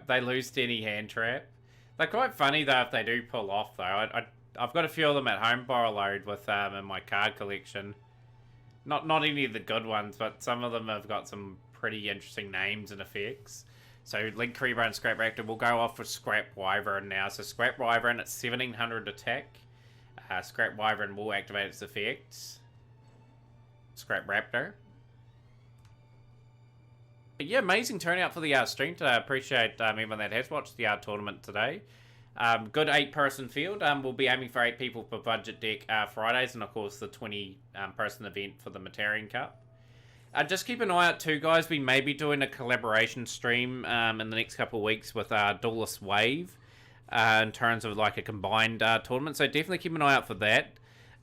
They lose to any hand trap. They're quite funny though if they do pull off though. I've got a few of them at home Borrowload with in my card collection. Not any of the good ones, but some of them have got some pretty interesting names and effects. So Link Karibo and Scrap Raptor will go off with Scrap Wyvern now. So Scrap Wyvern at 1700 attack. Scrap Wyvern will activate its effects. Scrap Raptor. But yeah, amazing turnout for the stream today. I appreciate everyone that has watched the tournament today. Good 8-person field. We'll be aiming for 8 people per budget deck Fridays, and of course the 20-person event for the Matarian Cup. Just keep an eye out too, guys. We may be doing a collaboration stream in the next couple of weeks with Duelist Wave in terms of like a combined tournament. So definitely keep an eye out for that.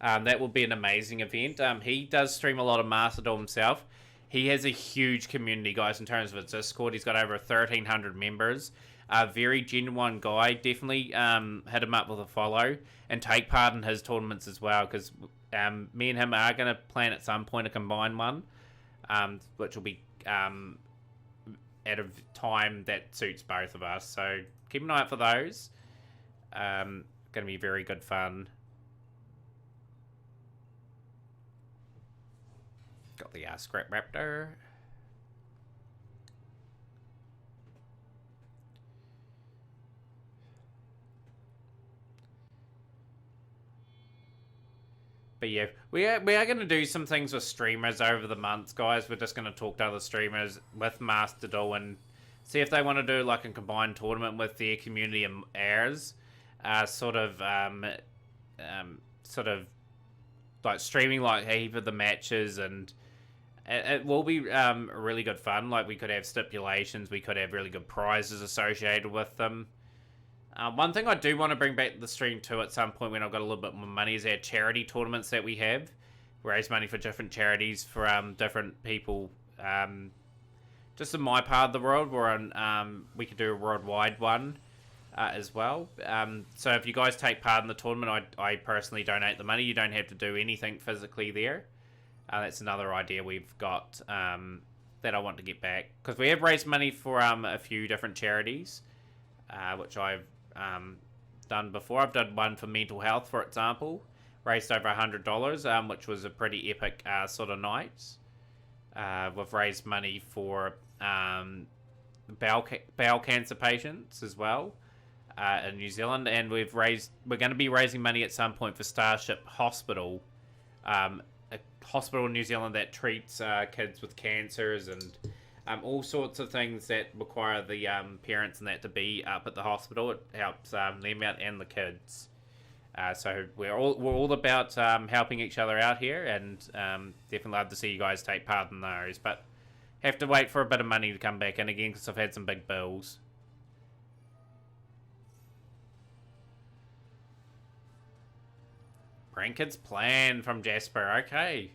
That will be an amazing event. He does stream a lot of Master Duel himself. He has a huge community, guys, in terms of his Discord. He's got over 1,300 members. A very genuine guy. Definitely hit him up with a follow and take part in his tournaments as well, because me and him are going to plan at some point a combined one, which will be at a time that suits both of us. So keep an eye out for those. Going to be very good fun. Got the Scrap Raptor. But yeah, we are going to do some things with streamers over the months, guys. We're just going to talk to other streamers with Master Duel and see if they want to do like a combined tournament with their community and ours. Sort of like streaming like a heap of the matches, and it will be really good fun. Like we could have stipulations, we could have really good prizes associated with them. One thing I do want to bring back to the stream too at some point when I've got a little bit more money is our charity tournaments that we have. We raise money for different charities for different people. Just in my part of the world, we could do a worldwide one as well. So if you guys take part in the tournament, I personally donate the money. You don't have to do anything physically there. That's another idea we've got that I want to get back. Because we have raised money for a few different charities, which I've done before. I've done one for mental health, for example. Raised over $100, which was a pretty epic sort of night. We've raised money for bowel cancer patients as well in New Zealand, and we're going to be raising money at some point for Starship Hospital, a hospital in New Zealand that treats kids with cancers and all sorts of things that require the parents and that to be up at the hospital. It helps them out and the kids. So we're all about helping each other out here, and definitely love to see you guys take part in those. But have to wait for a bit of money to come back in again because I've had some big bills. Prank Kids plan from Jasper. Okay.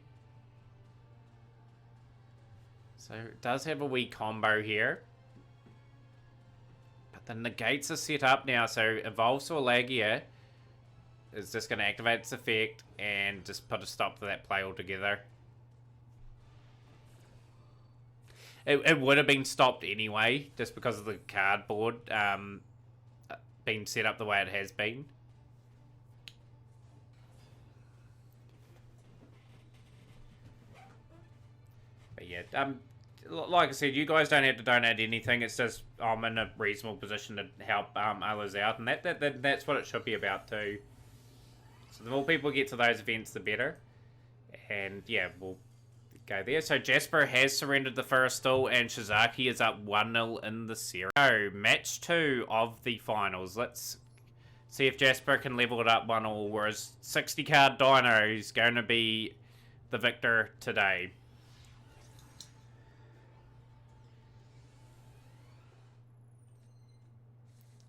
So it does have a wee combo here. But the negates are set up now, so Evolve Sorlagia is just going to activate its effect and just put a stop to that play altogether. It would have been stopped anyway, just because of the cardboard being set up the way it has been. But yeah, like I said, you guys don't have to donate anything. It's just I'm in a reasonable position to help others out, and that's what it should be about too. So the more people get to those events, the better. And yeah, we'll go there. So Jasper has surrendered the first duel, and Shizaki is up 1-0 in the series. So match 2 of the finals. Let's see if Jasper can level it up 1-1, whereas 60 card Dino is going to be the victor today.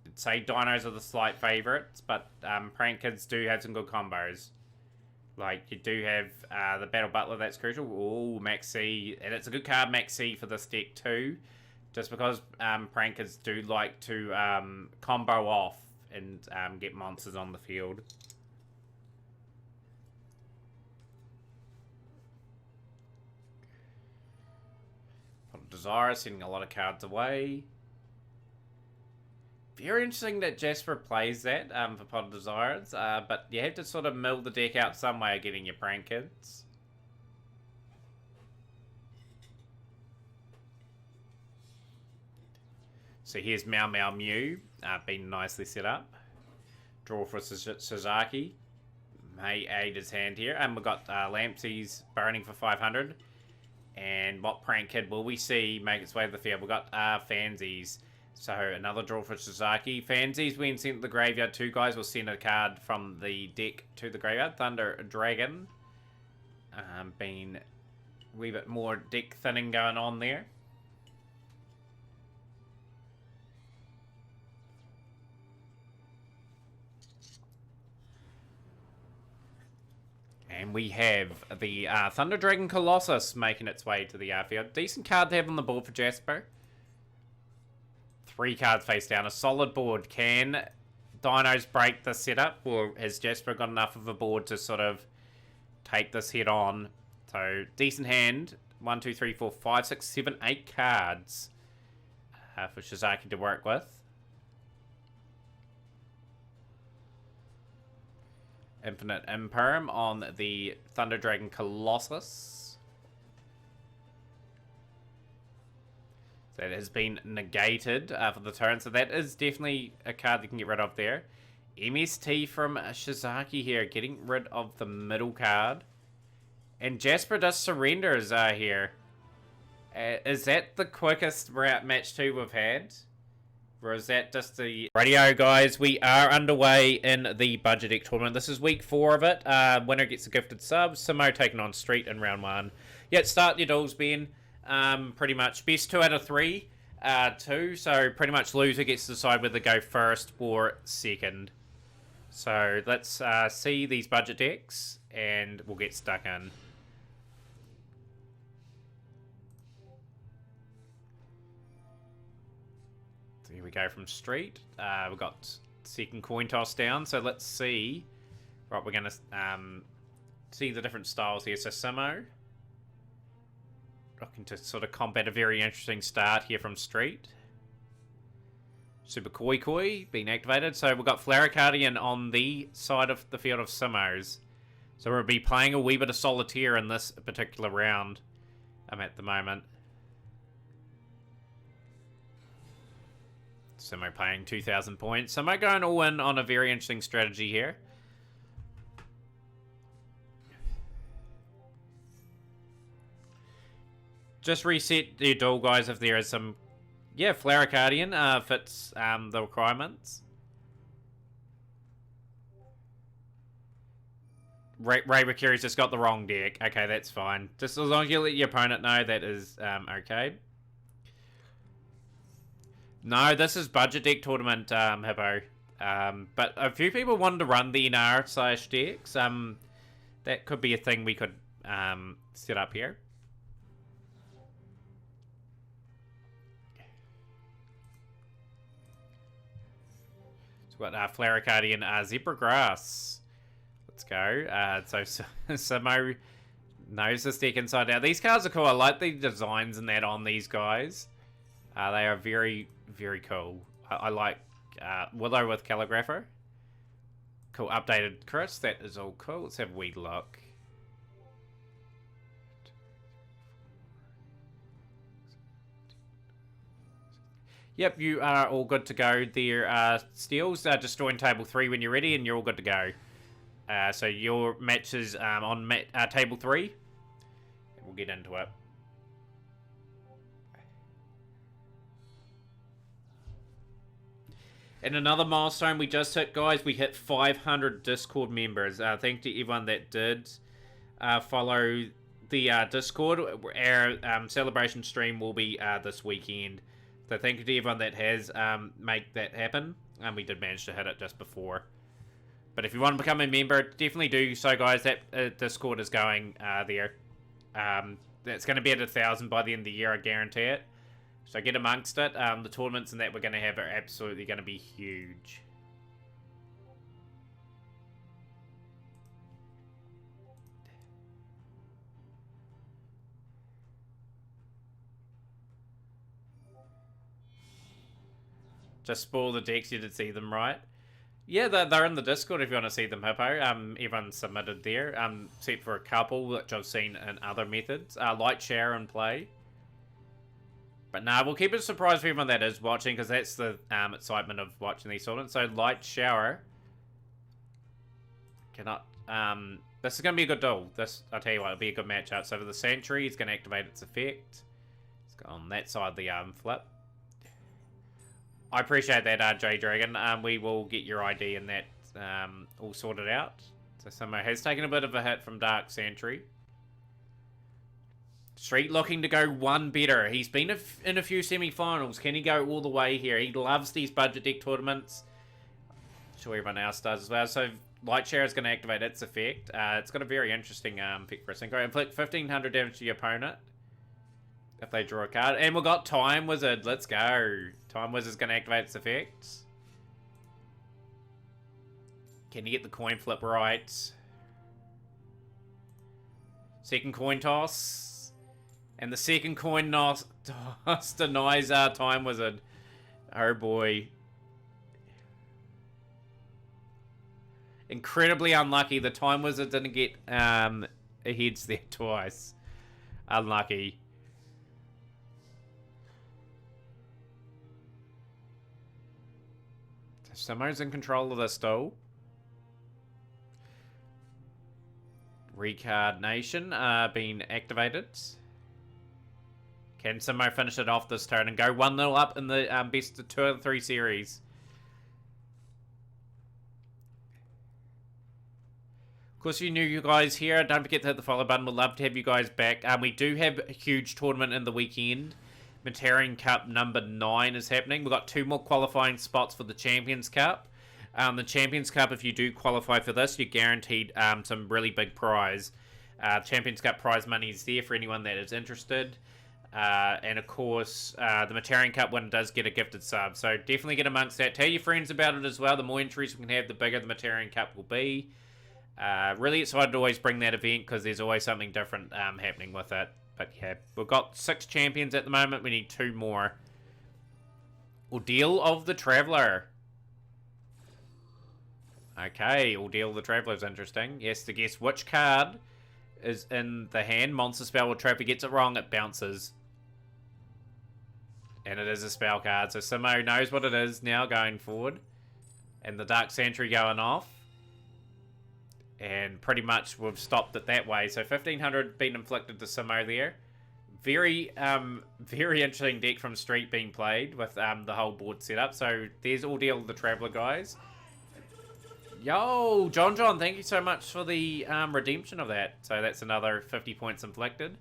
I'd say Dinos are the slight favourites, but Prank Kids do have some good combos. Like, you do have the Battle Butler, that's crucial. Ooh, Max C. And it's a good card, Max C, for this deck too. Just because Prank Kids do like to combo off and get monsters on the field. Desire, sending a lot of cards away. Very interesting that Jasper plays that for Pot of Desires, but you have to sort of mill the deck out some way of getting your Prank Kids. So here's Meow Meow Mew, being nicely set up. Draw for Suzaki. May aid his hand here. And we've got Lampsies burning for 500. And what Prank Kid will we see make its way to the field? We've got Fansies. So another draw for Suzaki. Fansies when sent to the graveyard. 2 guys will send a card from the deck to the graveyard. Thunder Dragon. Been a wee bit more deck thinning going on there. And we have the Thunder Dragon Colossus making its way to the field. Decent card to have on the board for Jasper. 3 cards face down. A solid board. Can Dinos break the setup? Or has Jasper got enough of a board to sort of take this head on? So, decent hand. 1, 2, 3, 4, 5, 6, 7, 8 cards for Shizaki to work with. Infinite Imperm on the Thunder Dragon Colossus. That has been negated for the turn, so that is definitely a card you can get rid of there. MST from Shizaki here, getting rid of the middle card. And Jasper does surrenders here. Is that the quickest match 2 we've had? Or is that just the... Radio, guys, we are underway in the Budget Deck tournament. This is week 4 of it. Winner gets a gifted sub. Samo taking on Street in round 1. Yeah, start your duels, Ben. Pretty much. Best 2 out of 3. 2. So pretty much loser gets to decide whether to go first or second. So let's see these budget decks and we'll get stuck in. Here we go from Street. We've got second coin toss down, so let's see. Right, we're going to see the different styles here. So Samo, looking to sort of combat a very interesting start here from Street. Super Koi Koi being activated. So we've got Flaracardian on the side of the field of Simos. So we'll be playing a wee bit of Solitaire in this particular round at the moment. Simo paying 2,000 points. Simo going all in on a very interesting strategy here. Just reset the duel, guys, if there is some... Yeah, Flaracardian fits the requirements. Ray Mercurius just got the wrong deck. Okay, that's fine. Just as long as you let your opponent know, that is okay. No, this is budget deck tournament, Hippo. But a few people wanted to run the NR/decks. That could be a thing we could set up here. So we've got Flaracardian, Zebra Grass. Let's go. So Samo knows this deck inside out. These cards are cool. I like the designs and that on these guys. They are very, very cool. I like Willow with Calligrapher. Cool, updated Chris. That is all cool. Let's have a wee look. Yep, you are all good to go. There steals. Destroying table 3 when you're ready, and you're all good to go. So your match is on table 3. We'll get into it. And another milestone we just hit, guys. We hit 500 Discord members. Thank you to everyone that did follow the Discord. Our celebration stream will be this weekend. So thank you to everyone that has made that happen. And we did manage to hit it just before. But if you want to become a member, definitely do so, guys. That Discord is going there. It's going to be at 1,000 by the end of the year, I guarantee it. So get amongst it. The tournaments and that we're going to have are absolutely going to be huge. Just spoil the decks, you did see them, right? Yeah, they're in the Discord if you want to see them, Hippo. Everyone submitted there, except for a couple, which I've seen in other methods. Light Shower and Play. But nah, we'll keep it a surprise for everyone that is watching, because that's the excitement of watching these tournaments. So, Light Shower. This is going to be a good duel. I'll tell you what, it'll be a good matchup. So, for the Sanctuary, it's going to activate its effect. It's on that side of the flip. I appreciate that, J Dragon. We will get your ID and that all sorted out. So, Samo has taken a bit of a hit from Dark Sanctuary. Street looking to go one better. He's been in a few semi-finals. Can he go all the way here? He loves these budget deck tournaments. I'm sure everyone else does as well. So Light Shower is going to activate its effect. It's got a very interesting pick for a synchro. Inflict 1,500 damage to your opponent if they draw a card. And we've got Time Wizard. Let's go. Time Wizard is going to activate its effect. Can you get the coin flip right? Second coin toss. And the second coin toss denies our Time Wizard. Oh boy. Incredibly unlucky. The Time Wizard didn't get a heads there twice. Unlucky. Simo's in control of this duel. Reincarnation being activated. Can Simo finish it off this turn and go 1-0 up in the best of 2 out of 3 series? Of course, you new guys here, don't forget to hit the follow button. We'd love to have you guys back. We do have a huge tournament in the weekend. Materian Cup number 9 is happening. We've got 2 more qualifying spots for the Champions Cup. The Champions Cup, if you do qualify for this, you're guaranteed some really big prize. Champions Cup prize money is there for anyone that is interested. And of course, the Materian Cup winner does get a gifted sub. So definitely get amongst that. Tell your friends about it as well. The more entries we can have, the bigger the Materian Cup will be. Really excited to always bring that event because there's always something different happening with it. But yeah, we've got 6 champions at the moment. We need 2 more. Ordeal of the Traveller. Okay, Ordeal of the Traveller is interesting. Yes, to guess which card is in the hand. Monster spell or trap. If he gets it wrong, it bounces. And it is a spell card. So Simo knows what it is now going forward. And the Dark Sentry going off. And pretty much we've stopped it that way. So 1500 being inflicted to Simo there. Very, very interesting deck from Street being played with the whole board set up. So there's Ordeal of the Traveller, guys. Yo, John, thank you so much for the redemption of that. So that's another 50 points inflicted.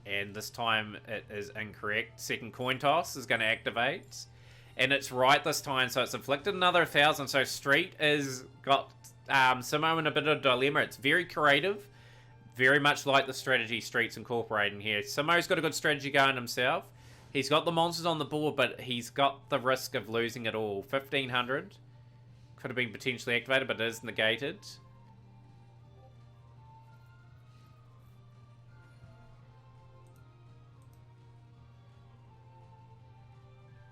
And this time it is incorrect. Second coin toss is going to activate. And it's right this time, so it's inflicted another 1,000. So Street has got Simo in a bit of a dilemma. It's very creative. Very much like the strategy Street's incorporating here. Simo's got a good strategy going himself. He's got the monsters on the board, but he's got the risk of losing it all. 1,500. Could have been potentially activated, but it is negated.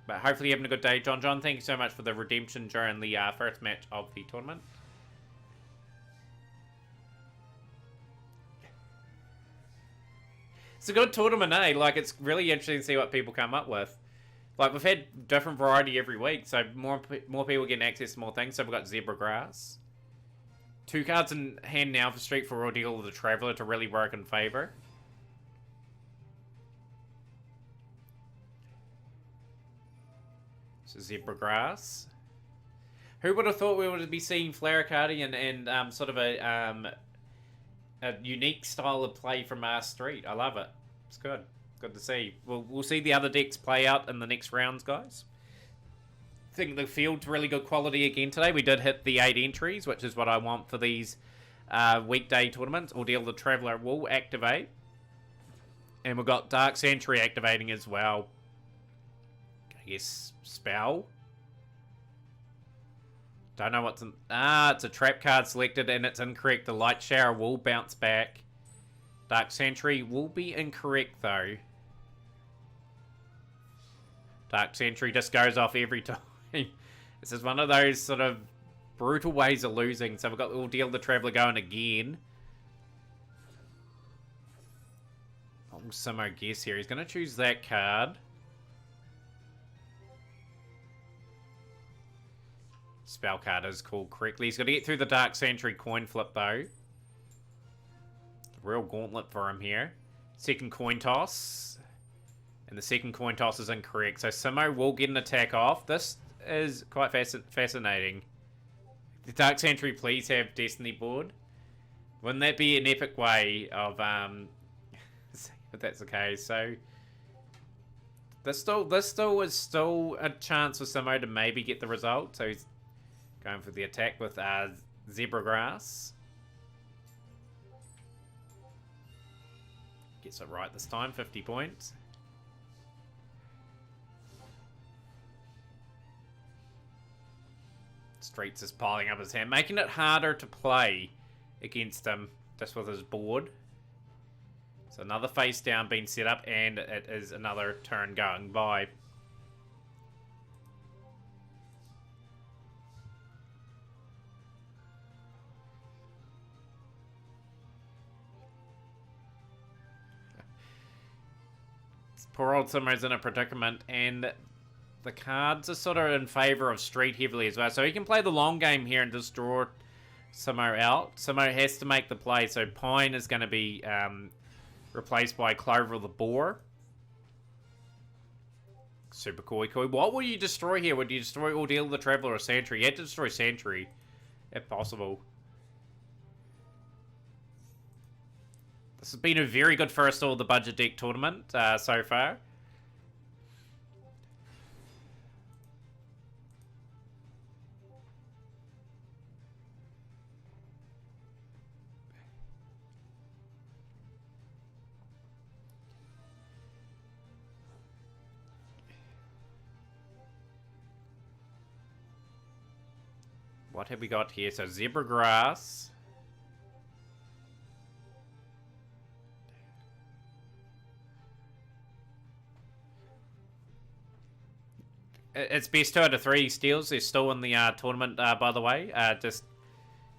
But hopefully you're having a good day, John. Thank you so much for the redemption during the first match of the tournament. It's a good tournament, eh? Like, it's really interesting to see what people come up with. Like, we've had different variety every week, so more people getting access to more things. So we've got Zebra Grass. 2 cards in hand now for Street for Ordeal of the Traveller to really work in favour. So Zebra Grass. Who would have thought we would be seeing Flare-Cardi and sort of a unique style of play from our Street. I love it. It's good. Good to see. We'll see the other decks play out in the next rounds, guys. I think the field's really good quality again today. We did hit the 8 entries, which is what I want for these weekday tournaments. Ordeal the Traveller will activate. And we've got Dark Sentry activating as well. I guess Spell. Don't know what's in... it's a trap card selected and it's incorrect. The Light Shower will bounce back. Dark Sentry will be incorrect though. Dark Sentry just goes off every time. This is one of those sort of brutal ways of losing. So we've got Ordeal the Traveller going again. What will Simo guess here? He's going to choose that card. Spell card is called correctly. He's got to get through the Dark Sentry coin flip though. Real gauntlet for him here. Second coin toss. And the second coin toss is incorrect. So Simo will get an attack off. This is quite fascinating. The Dark Sentry, please have Destiny board. Wouldn't that be an epic way of if that's the case? So this still is still a chance for Simo to maybe get the result. So he's going for the attack with Zebra Grass. Gets it right this time, 50 points. Streets is piling up his hand, making it harder to play against him just with his board. So another face down being set up, and it is another turn going by. Poor old Simo's in a predicament, and the cards are sort of in favour of Street heavily as well. So he can play the long game here and just draw Simo out. Simo has to make the play, so Pine is going to be replaced by Clover the Boar. Super koi. What will you destroy here? Would you destroy Ordeal the Traveller or Sentry? You had to destroy Sentry, if possible. This has been a very good first all the budget deck tournament so far. What have we got here? So Zebra Grass. It's best 2 out of 3 steals. They're still in the tournament, by the way. Just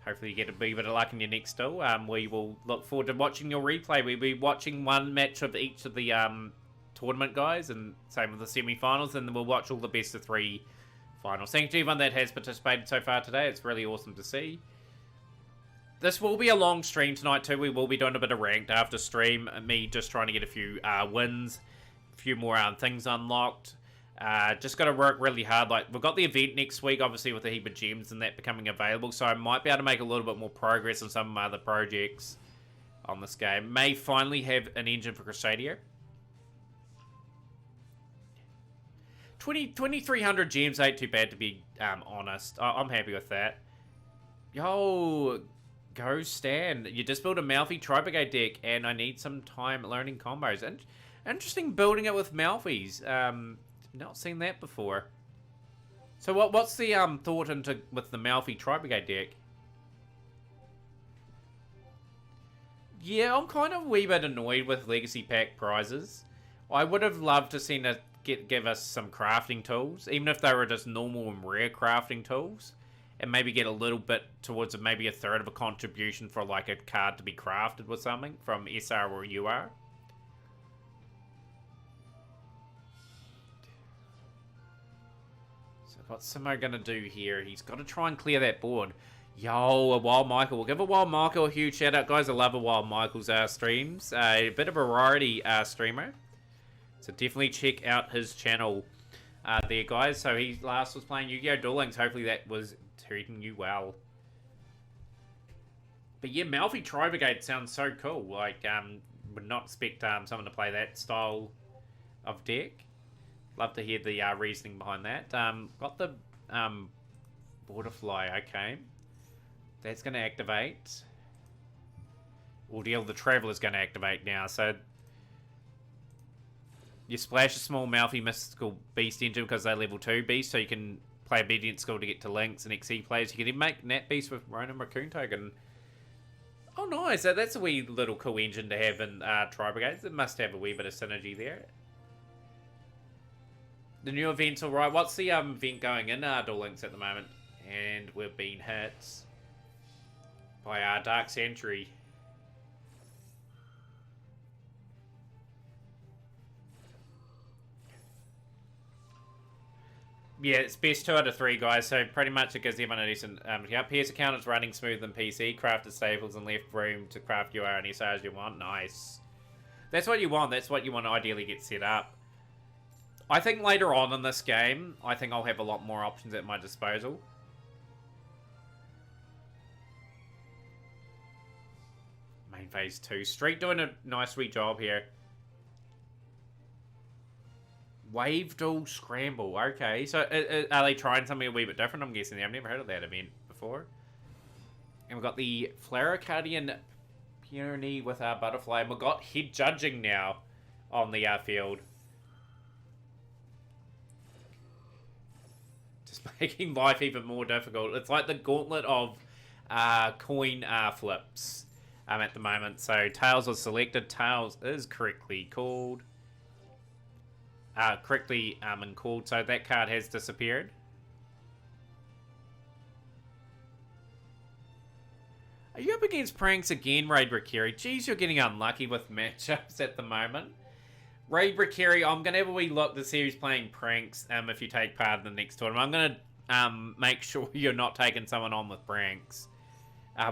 hopefully you get a wee bit of luck in your next steal. We will look forward to watching your replay. We'll be watching one match of each of the tournament guys, and same with the semi-finals, and then we'll watch all the best of 3 finals. Thank you to everyone that has participated so far today. It's really awesome to see. This will be a long stream tonight too. We will be doing a bit of ranked after stream. Me just trying to get a few wins, a few more things unlocked. Just got to work really hard. Like, we've got the event next week, obviously, with a heap of gems and that becoming available. So I might be able to make a little bit more progress on some of my other projects on this game. May finally have an engine for Crusadia. 2,300 gems ain't too bad, to be honest. I'm happy with that. Yo, go Stan. You just built a Malfi Tri-Brigade deck, and I need some time learning combos. And interesting building it with Malfis. Not seen that before. So what's the thought into with the Malfi Tri-Brigade deck? Yeah, I'm kind of a wee bit annoyed with Legacy Pack prizes. I would have loved to seen it give us some crafting tools, even if they were just normal and rare crafting tools, and maybe get a little bit towards maybe a third of a contribution for like a card to be crafted with something from SR or UR. So what's Simo going to do here? He's got to try and clear that board. Yo, a Wild Michael. We'll give a Wild Michael a huge shout out, guys. I love a Wild Michael's streams. A bit of a variety streamer. So definitely check out his channel there, guys. So he last was playing Yu-Gi-Oh! Duel Links. Hopefully that was treating you well. But yeah, Malfi Tri-Brigade sounds so cool. Like, would not expect someone to play that style of deck. Love to hear the reasoning behind that. Got the Borderfly, okay. That's going to activate. Ordeal the Traveler's going to activate now, so you splash a small Malfi Mystical Beast into because they're level 2 beasts, so you can play Obedient Skill to get to Lynx and XE players. You can even make Nat Beast with Ronin Raccoon token. Oh, nice. That's a wee little cool engine to have in Tri-Brigades. It must have a wee bit of synergy there. The new event's alright. What's the event going in Duel Links at the moment? And we've been hit by Dark Sentry. Yeah, it's best 2 out of 3, guys, so pretty much it gives everyone a decent PS account is running smooth than PC, crafted staples and left room to craft your own SRs you want. Nice. That's what you want. That's what you want to ideally get set up. I think later on in this game, I think I'll have a lot more options at my disposal. Main phase 2. Street doing a nice wee job here. Wave Duel Scramble. Okay, so are they trying something a wee bit different? I'm guessing. I've never heard of that event before. And we've got the Flaracardian Peony with our Butterfly. And we've got head judging now on the field. Just making life even more difficult. It's like the gauntlet of coin flips at the moment. So Tails was selected. Tails is correctly called. Correctly uncalled, so that card has disappeared. Are you up against pranks again, Raid Rakiri? Jeez, you're getting unlucky with matchups at the moment. Raid Brakiri, I'm going to have a wee look to see who's playing pranks if you take part in the next tournament. I'm going to make sure you're not taking someone on with pranks.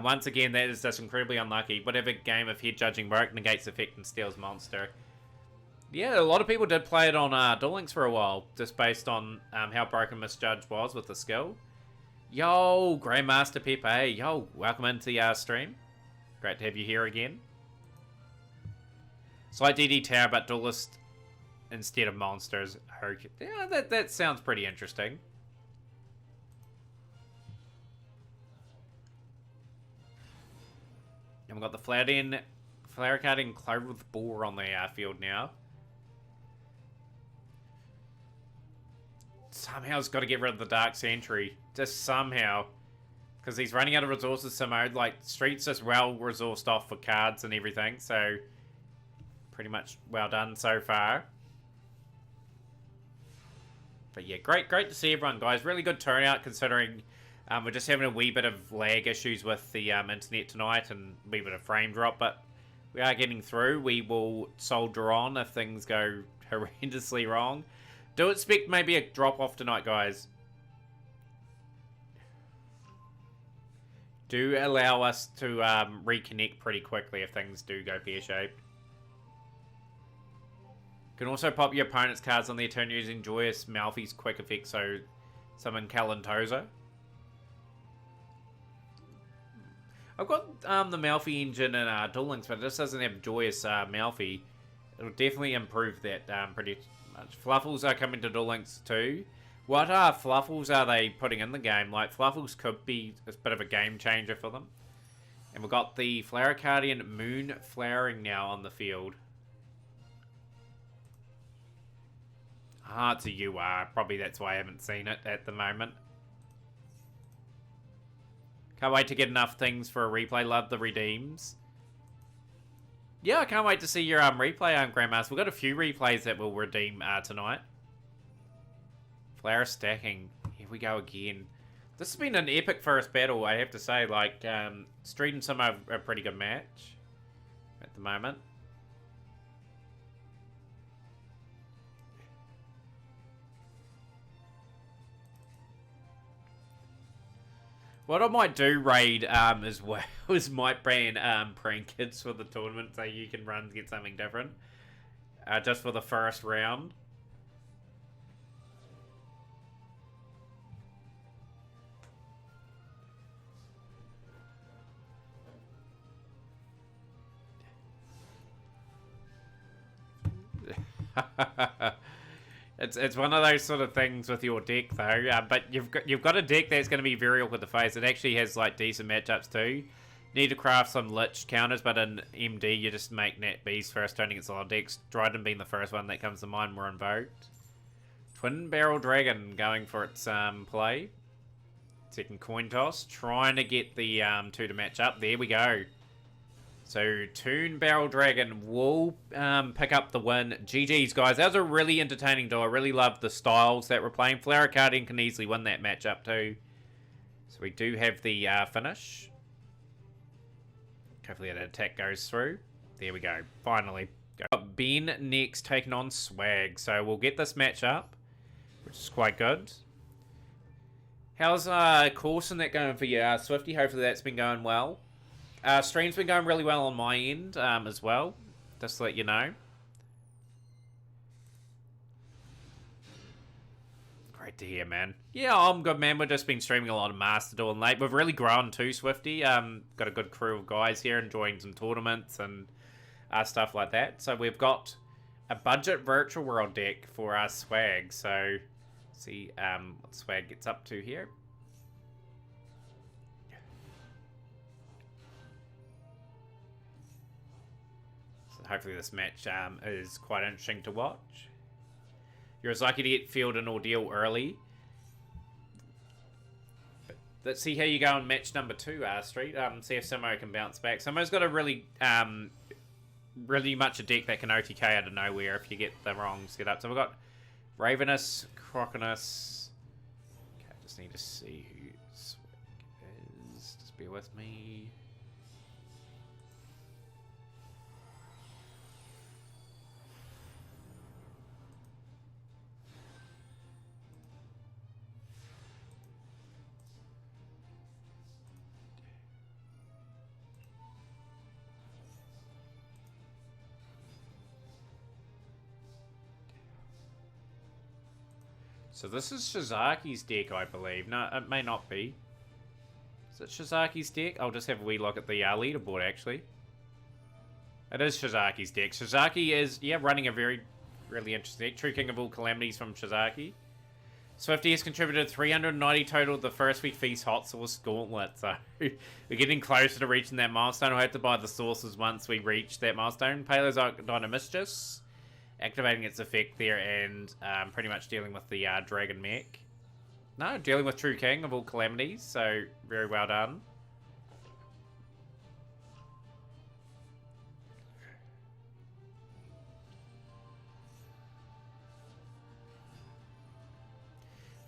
Once again, that is just incredibly unlucky. Whatever game of head judging broke negates effect and steals monster. Yeah, a lot of people did play it on Duel Links for a while, just based on how broken Misjudge was with the skill. Yo, Grandmaster Pepe. Yo, welcome into the stream. Great to have you here again. It's like DD Tower, but Duelist instead of monsters. Yeah, that sounds pretty interesting. And we've got the Flower Card in Clover with Boar on the field now. Somehow he's got to get rid of the Dark Sentry. Just somehow. Because he's running out of resources somehow. Like, Street's just well resourced off for cards and everything. So, pretty much well done so far. But yeah, great to see everyone, guys. Really good turnout considering we're just having a wee bit of lag issues with the internet tonight and a wee bit of frame drop. But we are getting through. We will soldier on if things go horrendously wrong. Do expect maybe a drop-off tonight, guys. Do allow us to reconnect pretty quickly if things do go pear-shaped. Can also pop your opponent's cards on their turn using Joyous Malfi's quick effect, so summon Kalantosa. I've got the Malfi engine in Duel Links, but it just doesn't have Joyous Malfi. It'll definitely improve that pretty much. Fluffles are coming to Duel Links too. What Fluffles are they putting in the game? Like, Fluffles could be a bit of a game changer for them. And we've got the Floracardian Moon Flowering now on the field. It's a UR. Probably that's why I haven't seen it at the moment. Can't wait to get enough things for a replay. Love the redeems. Yeah, I can't wait to see your replay, Grandmaster. We've got a few replays that will redeem tonight. Flower stacking. Here we go again. This has been an epic first battle, I have to say. Like, Street and Sim are a pretty good match at the moment. What I might do, Raid, as well, is might ban prank kids for the tournament so you can run to get something different. Just for the first round. It's one of those sort of things with your deck though, but you've got a deck that's going to be very awkward to face. It actually has like decent matchups too. You need to craft some Lich counters, but in MD you just make Nat Beast first turn against a lot of decks. Dryden being the first one that comes to mind more invoked. Twin Barrel Dragon going for its play. Second coin toss, trying to get the two to match up. There we go. So, Toon Barrel Dragon will pick up the win. GG's, guys. That was a really entertaining duel. I really loved the styles that we're playing. Floracardian can easily win that matchup too. So, we do have the finish. Hopefully that attack goes through. There we go. Finally. Got Ben next taking on Swag. So, we'll get this match up, which is quite good. How's Coulson that going for you, Swifty? Hopefully that's been going well. Stream's been going really well on my end as well, just to let you know. Great to hear, man. Yeah, I'm good, man. We've just been streaming a lot of Master Duel late. We've really grown too, Swifty. Got a good crew of guys here enjoying some tournaments and stuff like that. So we've got a budget virtual world deck for our Swag. So see what Swag gets up to here. Hopefully this match is quite interesting to watch. You're as lucky to get Field and Ordeal early. But let's see how you go in match number 2, Street. See if Simo can bounce back. Simo's got a really much a deck that can OTK out of nowhere if you get the wrong setup. So we've got Ravenous, Crocinus. Okay, I just need to see who Swag is. Just bear with me. So this is Shizaki's deck, I believe. No, it may not be. Is it Shizaki's deck? I'll just have a wee look at the leaderboard, actually. It is Shizaki's deck. Shizaki is, yeah, running a really interesting deck. True King of all calamities from Shizaki. Swifty has contributed 390 total the first week Feast Hot Sauce Gauntlet. So we're getting closer to reaching that milestone. I'll have to buy the sauces once we reach that milestone. Paleozoic Mistress, activating its effect there and pretty much dealing with the Dragon Mech. No, dealing with True King of all calamities. So very well done.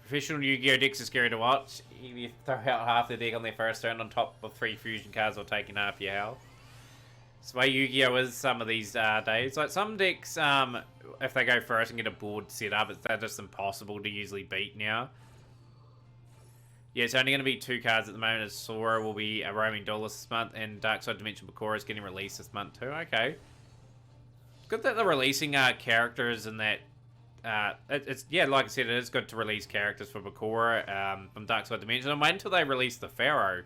Professional Yu-Gi-Oh! Decks are scary to watch. You throw out half the deck on their first turn on top of 3 fusion cards or taking half your health. It's the way Yu-Gi-Oh! Is some of these days. Like some decks, if they go first and get a board set up, they're just impossible to usually beat now. Yeah, it's only going to be 2 cards at the moment, as Sora will be a roaming duelist this month, and Darkside Dimension Bakura is getting released this month too. Okay. Good that they're releasing characters and that. It's yeah, like I said, it is good to release characters for Bakura from Darkside Dimension. And wait until they release the Pharaoh.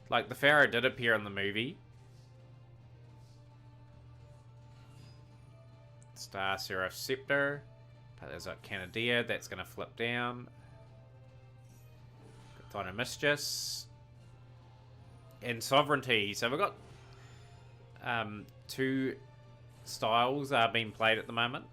Like, the Pharaoh did appear in the movie. Star Seraph Scepter. There's a Canadia, that's going to flip down. Dino Mistress. And Sovereignty. So we've got 2 styles being played at the moment.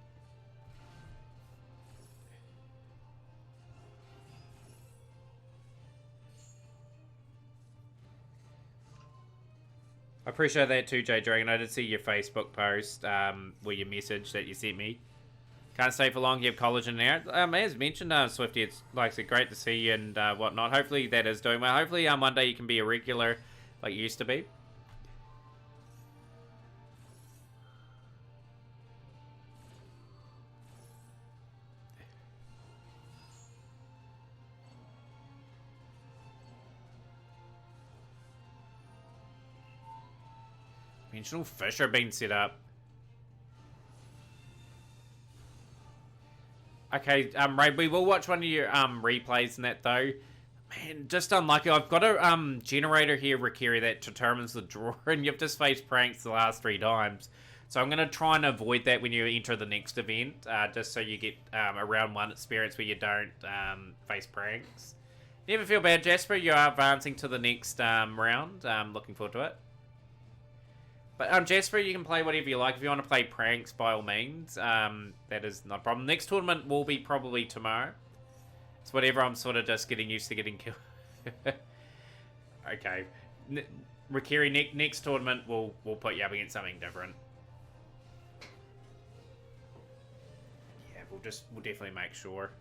I appreciate that too, J Dragon. I did see your Facebook post, where your message that you sent me. Can't stay for long. You have college in there. As mentioned, Swifty, it's like I said, great to see you and whatnot. Hopefully that is doing well. Hopefully one day you can be a regular like you used to be. Dimensional Fish are being set up. Okay, Ray, we will watch one of your replays in that though. Man, just unlucky. I've got a generator here, Rikiri, that determines the draw, and you've just faced pranks the last 3 times. So I'm going to try and avoid that when you enter the next event, just so you get a round 1 experience where you don't face pranks. Never feel bad, Jasper. You are advancing to the next round. Looking forward to it. But Jasper, you can play whatever you like. If you want to play pranks, by all means, that is not a problem. Next tournament will be probably tomorrow. It's whatever. I'm sort of just getting used to getting killed. Okay, Rikiri, next tournament we'll put you up against something different. Yeah, we'll definitely make sure.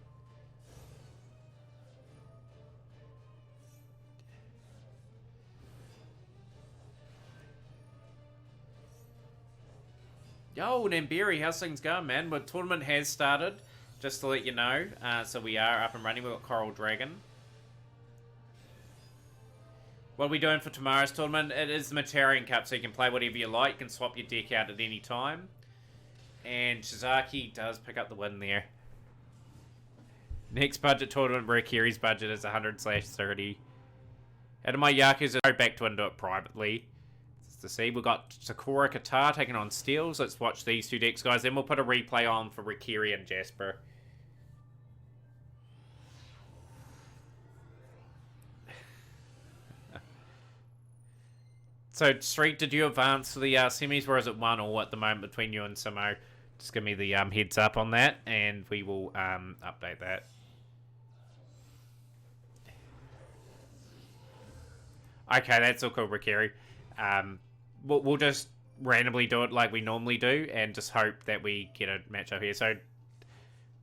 Yo, Nambiri, how's things going, man? The tournament has started, just to let you know. So we are up and running. We've got Coral Dragon. What are we doing for tomorrow's tournament? It is the Matarian Cup, so you can play whatever you like. You can swap your deck out at any time. And Shizaki does pick up the win there. Next budget tournament, Rikiri's budget is 100/30. Out of my Yakuza, go back to and do it privately. To see, we've got Sakura Qatar taking on Steels. Let's watch these 2 decks, guys. Then we'll put a replay on for Rikiri and Jasper. So, Street, did you advance to the semis, or is it 1-1 at the moment between you and Samo? Just give me the heads up on that, and we will update that. Okay, that's all cool, Rikiri. We'll just randomly do it like we normally do and just hope that we get a matchup here. So,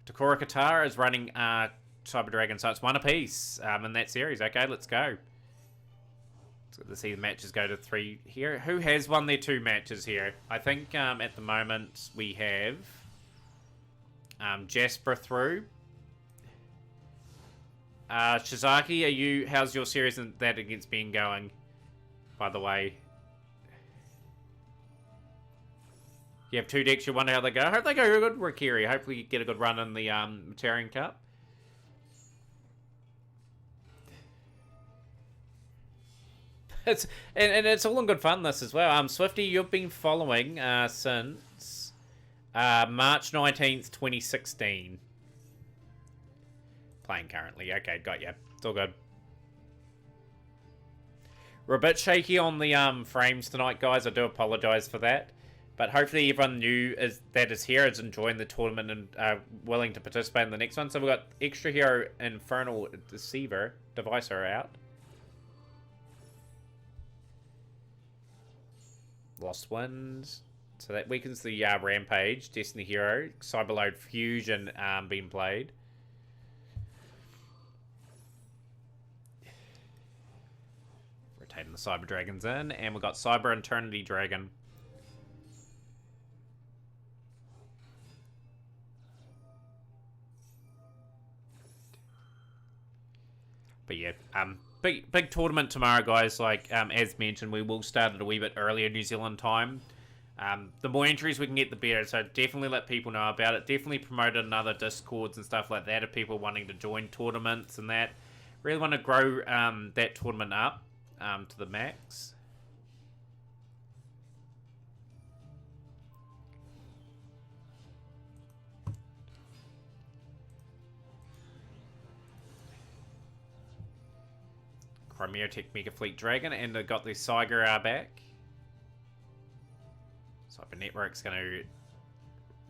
Takura Qatar is running Cyber Dragon, so it's 1 apiece in that series. Okay, let's go. It's good to see the matches go to 3 here. Who has won their 2 matches here? I think at the moment we have Jasper through. Shizaki, how's your series and that against Ben going, by the way? You have 2 decks, you wonder how they go. I hope they go good, Rikiri. Hopefully you get a good run in the Matarian Cup. It's and it's all in good fun this as well. Swifty, you've been following since March 19th, 2016. Playing currently. Okay, got you. It's all good. We're a bit shaky on the frames tonight, guys. I do apologise for that. But hopefully everyone new that is here is enjoying the tournament and willing to participate in the next one. So we've got Extra Hero Infernal Devicer out. Lost Winds. So that weakens the Rampage. Destiny Hero. Cyberload Fusion being played. Rotating the Cyber Dragons in. And we've got Cyber Eternity Dragon. But yeah, big tournament tomorrow, guys. Like, as mentioned, we will start it a wee bit earlier New Zealand time. The more entries we can get, the better. So definitely let people know about it. Definitely promote it in other Discords and stuff like that if people wanting to join tournaments and that. Really want to grow that tournament up to the max. Crimea Tech Mega Fleet Dragon, and they've got the Saiga back. Cyber Network's going to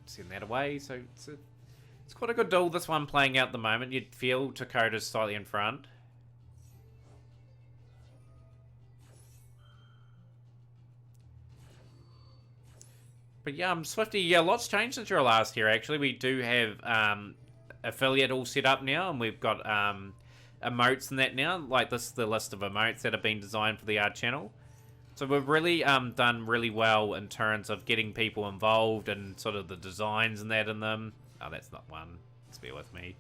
send that away, so it's quite a good duel, this one playing out at the moment. You'd feel Dakota's slightly in front. But yeah, Swifty, yeah, lots changed since your last year, actually. We do have affiliate all set up now, and we've got emotes and that now. Like, this is the list of emotes that have been designed for the channel. So we've really done really well in terms of getting people involved and sort of the designs and that in them. Oh, that's not one. Let's bear with me.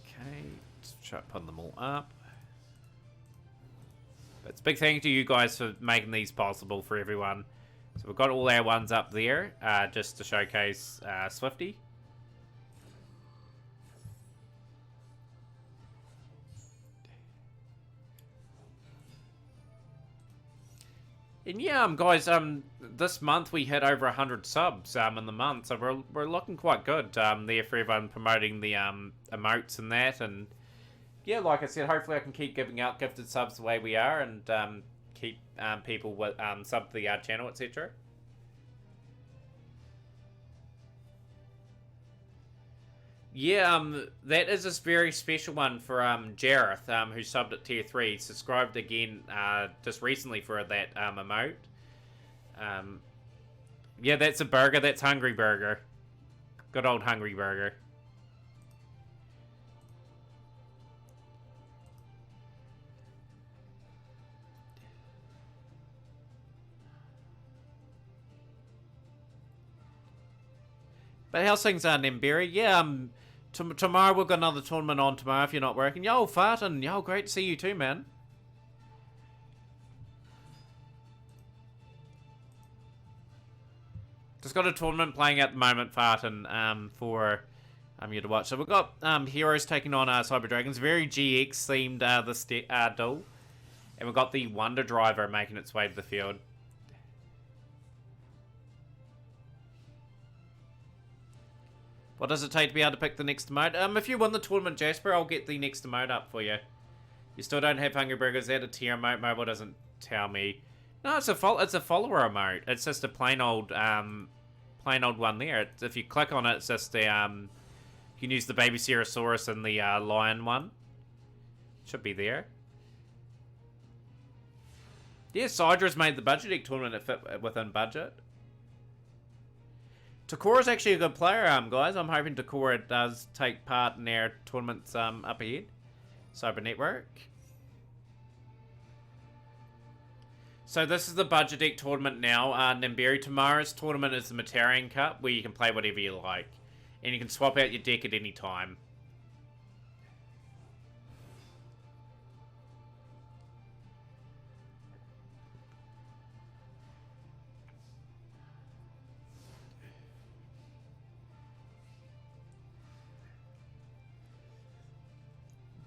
Okay, let's try putting them all up. But it's a big thank you to you guys for making these possible for everyone. So we've got all our ones up there just to showcase Swifty. And yeah, guys, this month we hit over 100 subs in the month, so we're looking quite good there for everyone promoting the emotes and that. And yeah, like I said, hopefully I can keep giving out gifted subs the way we are and keep people with sub to the channel, etc. Yeah, that is this very special one for Jareth, who subbed at tier 3. Subscribed again just recently for that emote. Yeah, that's a burger. That's Hungry Burger. Good old Hungry Burger. But how's things are, Nemberry? Yeah, tomorrow we've got another tournament on tomorrow if you're not working. Yo, Farton. Yo, great to see you too, man. Just got a tournament playing at the moment, Farton, for you to watch. So we've got heroes taking on Cyber Dragons. Very GX themed this duel. And we've got the Wonder Driver making its way to the field. What does it take to be able to pick the next emote? If you win the tournament, Jasper, I'll get the next emote up for you. You still don't have Hungry Burgers. Is that a tier emote? Mobile doesn't tell me. No, it's a follower emote. It's just a plain old one there. If you click on it, it's just the you can use the baby Cerosaurus and the lion one. Should be there. Yeah, Sydra's made the budget deck tournament. It fit within budget. Takura's actually a good player, guys. I'm hoping Takura does take part in their tournaments up ahead. Cyber Network. So this is the budget deck tournament now. Nemberry, tomorrow's tournament is the Matarian Cup, where you can play whatever you like. And you can swap out your deck at any time.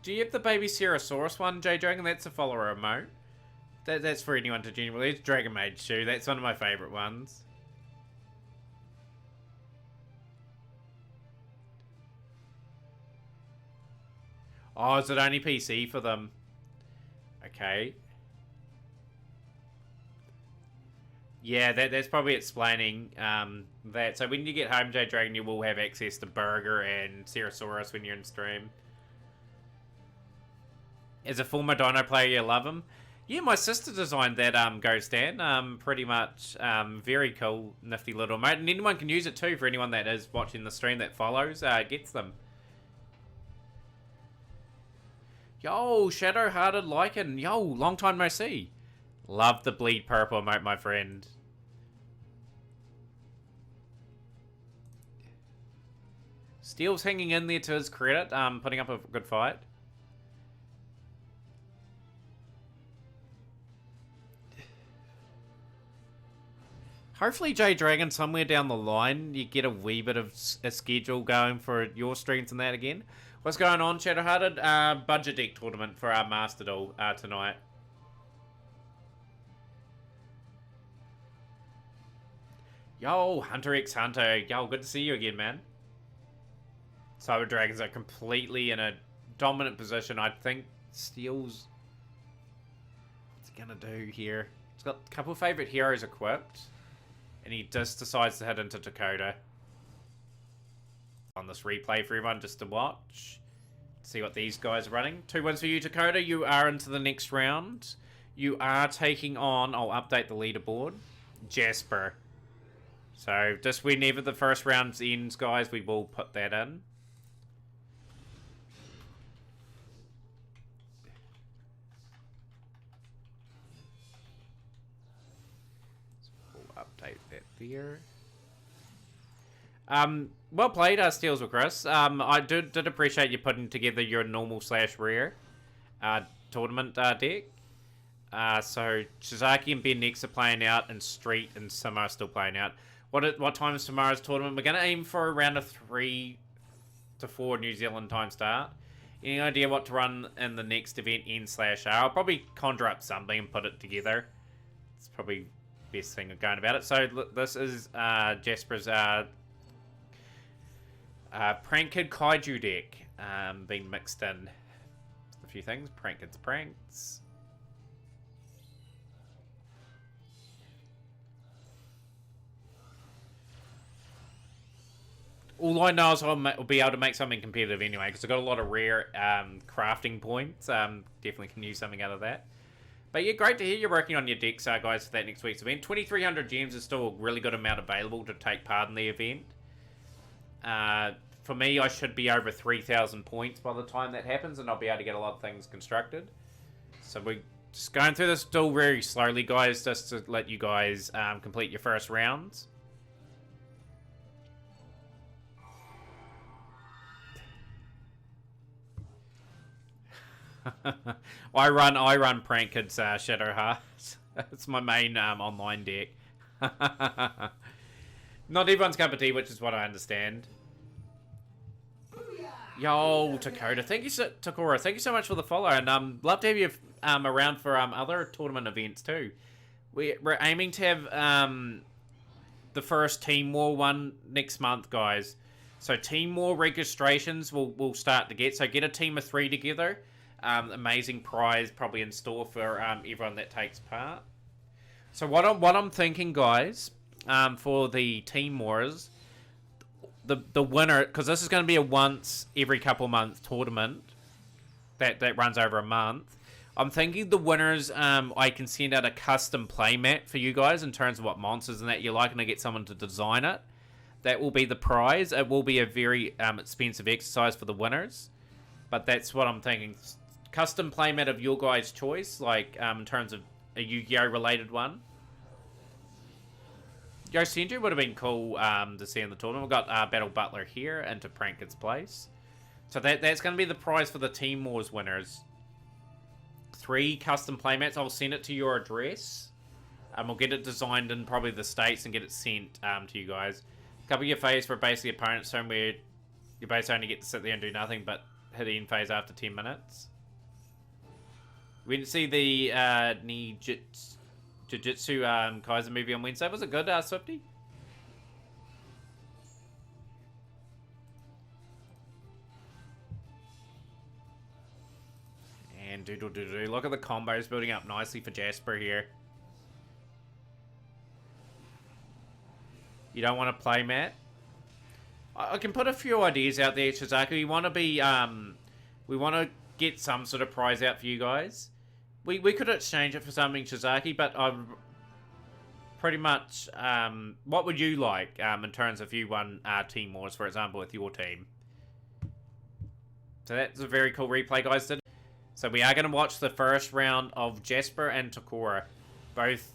Do you have the baby Cerosaurus one, J Dragon? That's a follower emote. That's for anyone to genuinely. It's Dragon Maid Shoe. That's one of my favourite ones. Oh, is it only PC for them? Okay. Yeah, that's probably explaining that. So when you get home, J Dragon, you will have access to Burger and Cerosaurus when you're in stream. As a former Dino player, you love them. Yeah, my sister designed that Ghost Stand. Pretty much very cool, nifty little emote. And anyone can use it too for anyone that is watching the stream that follows, gets them. Yo, Shadow-Hearted Lycan. Yo, long time no see. Love the bleed purple emote, my friend. Steel's hanging in there to his credit, putting up a good fight. Hopefully, J Dragon, somewhere down the line, you get a wee bit of a schedule going for your streams and that again. What's going on, Shadowhearted? Budget deck tournament for our Master Duel tonight. Yo, Hunter x Hunter. Yo, good to see you again, man. Cyber Dragons are completely in a dominant position. I think Steel's... What's he gonna do here? He's got a couple of favourite heroes equipped. And he just decides to head into Dakota. On this replay for everyone just to watch. See what these guys are running. 2 wins for you, Dakota. You are into the next round. You are taking on... I'll update the leaderboard. Jasper. So, just whenever the first round ends, guys, we will put that in. Update that there. Well played, Steels with Chris. I did appreciate you putting together your normal / rare tournament deck. So Shizaki and Ben next are playing out, and Street and Sima are still playing out. What time is tomorrow's tournament? We're going to aim for around a 3 to 4 New Zealand time start. Any idea what to run in the next event N/R? I'll probably conjure up something and put it together. It's probably best thing of going about it. So this is Jasper's Prank Kid Kaiju deck being mixed in a few things. Prank Kid's pranks. All I know is I'll be able to make something competitive anyway, because I've got a lot of rare crafting points. Definitely can use something out of that. But yeah, great to hear you're working on your decks, guys, for that next week's event. 2,300 gems is still a really good amount available to take part in the event. For me, I should be over 3,000 points by the time that happens, and I'll be able to get a lot of things constructed. So we're just going through this still very slowly, guys, just to let you guys complete your first rounds. I run Prank Kid's Shadowheart. It's my main online deck. Not everyone's cup of tea, which is what I understand. Yo, Takora, thank you so much for the follow, and love to have you around for other tournament events too. We're aiming to have the first Team War one next month, guys. So Team War registrations will start to get. So get a team of 3 together. Amazing prize probably in store for everyone that takes part. So what I'm thinking, guys, for the Team Wars, the winner, because this is going to be a once every couple month tournament that runs over a month. I'm thinking the winners, I can send out a custom playmat for you guys in terms of what monsters and that you like, and I get someone to design it. That will be the prize. It will be a very expensive exercise for the winners, but that's what I'm thinking. Custom playmat of your guys' choice, like in terms of a Yu-Gi-Oh related one. Yosenju would have been cool to see in the tournament. We've got Battle Butler here into Prank Kid's place. So that's going to be the prize for the Team Wars winners. 3 custom playmats. I'll send it to your address. We'll get it designed in probably the States and get it sent to you guys. Cover your face for basically opponents somewhere you basically only get to sit there and do nothing, but hit end phase after 10 minutes. We didn't see the Jujutsu Kaisen movie on Wednesday. Was it good, Swifty? And doodle doodle. Look at the combos building up nicely for Jasper here. You don't want to play, Matt? I can put a few ideas out there, Shizaki. We want to be, we want to get some sort of prize out for you guys. We could exchange it for something, Shizaki, but pretty much, what would you like, in terms of you won Team Wars, for example, with your team? So that's a very cool replay, guys did. So we are going to watch the first round of Jasper and Takora, both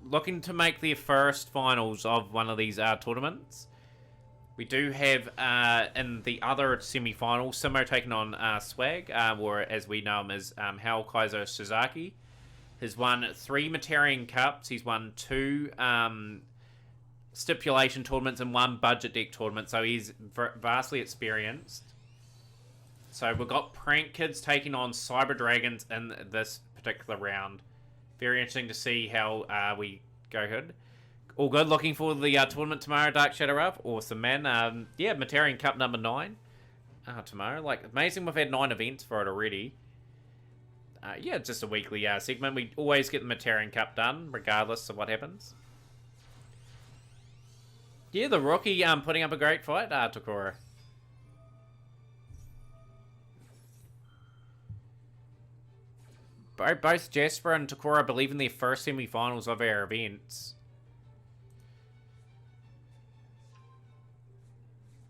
looking to make their first finals of one of these tournaments. We do have, in the other semi-final, Simo taking on Swag, or as we know him as Hao Kaiser Shizaki. He's won 3 Materian Cups, he's won 2 Stipulation tournaments and 1 Budget Deck tournament, so he's vastly experienced. So we've got Prank Kids taking on Cyber Dragons in this particular round. Very interesting to see how we go ahead. All good. Looking forward to the tournament tomorrow, Dark Shadow Up. Awesome, man. Yeah, Materian Cup number 9 tomorrow. Like, amazing we've had 9 events for it already. Yeah, just a weekly segment. We always get the Materian Cup done, regardless of what happens. Yeah, the rookie putting up a great fight, Takora. Both Jasper and Takora, I believe, in their first semi-finals of our events.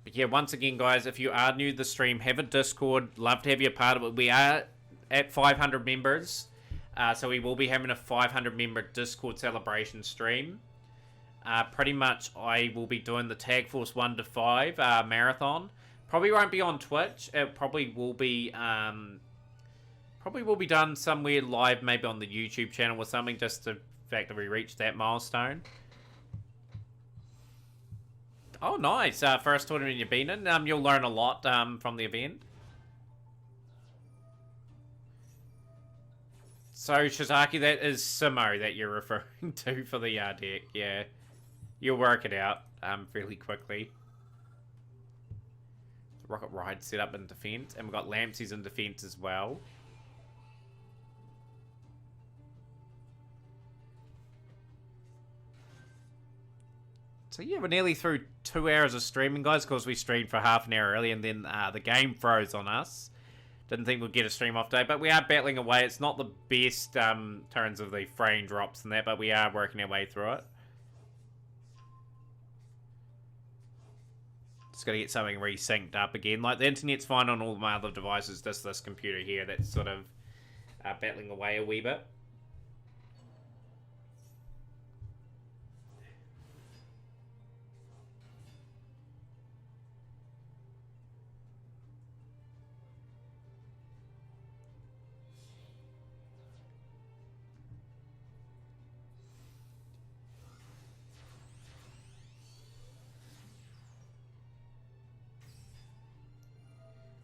But yeah, once again, guys, if you are new to the stream, have a Discord. Love to have you a part of it. We are at 500 members. So we will be having a 500-member Discord celebration stream. Pretty much, I will be doing the Tag Force 1 to 5 marathon. Probably won't be on Twitch. It probably will be... Probably will be done somewhere live, maybe on the YouTube channel or something, just the fact that we reached that milestone. Oh, nice. First tournament you've been in. You'll learn a lot from the event. So, Shizaki, that is Simo that you're referring to for the deck. Yeah. You'll work it out fairly quickly. Rocket Ride set up in defense. And we've got Lampsies in defense as well. So yeah, we're nearly through 2 hours of streaming, guys, because we streamed for half an hour early and then the game froze on us. Didn't think we'd get a stream off today, but we are battling away. It's not the best terms of the frame drops and that, but we are working our way through it. Just got to get something resynced up again. Like, the internet's fine on all my other devices, just this computer here that's sort of battling away a wee bit.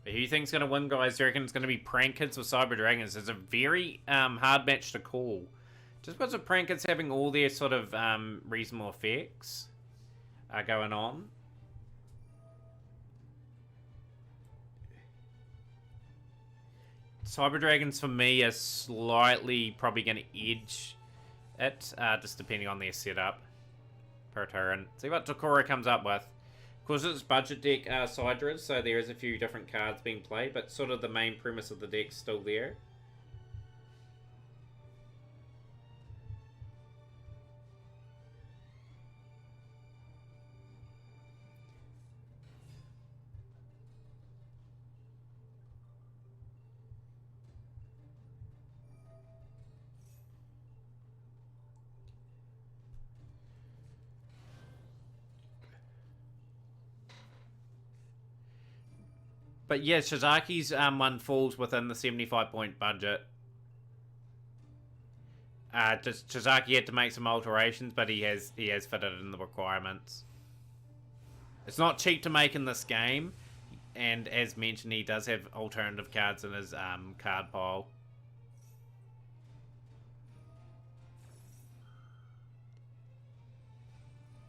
Who do you think's going to win, guys? Do you reckon it's going to be Prank Kids or Cyber Dragons? It's a very hard match to call. Just because of Prank Kids having all their sort of reasonable effects going on. Cyber Dragons, for me, are slightly probably going to edge it, just depending on their setup per turn. See what Takora comes up with. Of course, it's budget deck Sidras, so there is a few different cards being played, but sort of the main premise of the deck's still there. But yeah, Shizaki's one falls within the 75-point budget. Just Shizaki had to make some alterations, but he has fitted in the requirements. It's not cheap to make in this game. And as mentioned, he does have alternative cards in his card pile.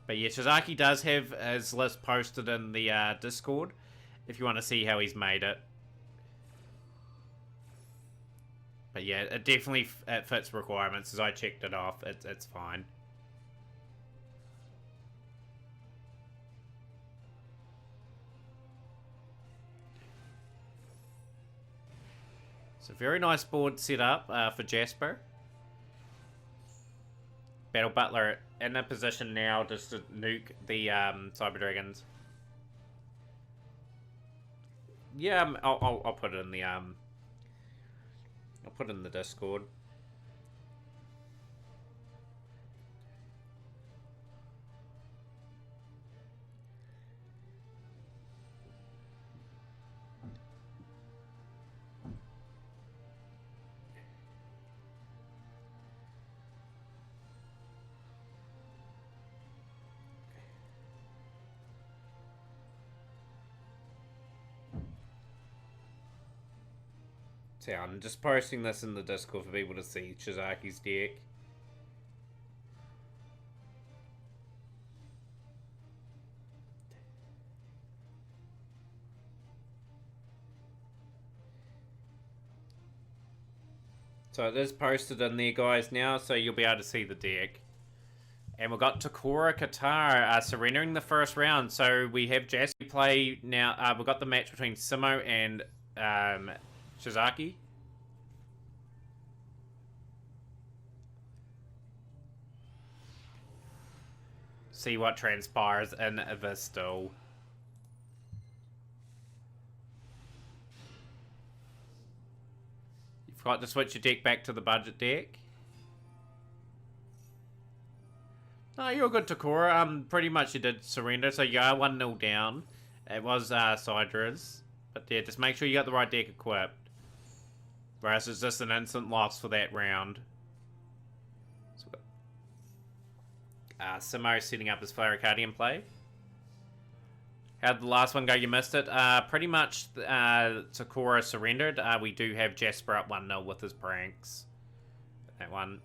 But yeah, Shizaki does have his list posted in the Discord if you want to see how he's made it. But yeah, it definitely it fits requirements. As I checked it off, it's fine. It's a very nice board set up for Jasper. Battle Butler in a position now just to nuke the Cyber Dragons. Yeah, I'll put it in the I'll put it in the Discord. So yeah, I'm just posting this in the Discord for people to see Shizaki's deck. So it is posted in there, guys, now, so you'll be able to see the deck. And we've got Takora Qatar surrendering the first round. So we have Jasper play now. We've got the match between Simo and Shizaki. See what transpires in this duel. You forgot to switch your deck back to the budget deck. No, you're good, Takora. Pretty much you did surrender, so you are 1-0 down. It was Sidera's. But yeah, just make sure you got the right deck equipped. Whereas it's just an instant loss for that round. So Simo setting up his Flaracardian play. How'd the last one go? You missed it. Pretty much Takora surrendered. We do have Jasper up 1-0 with his pranks. That one.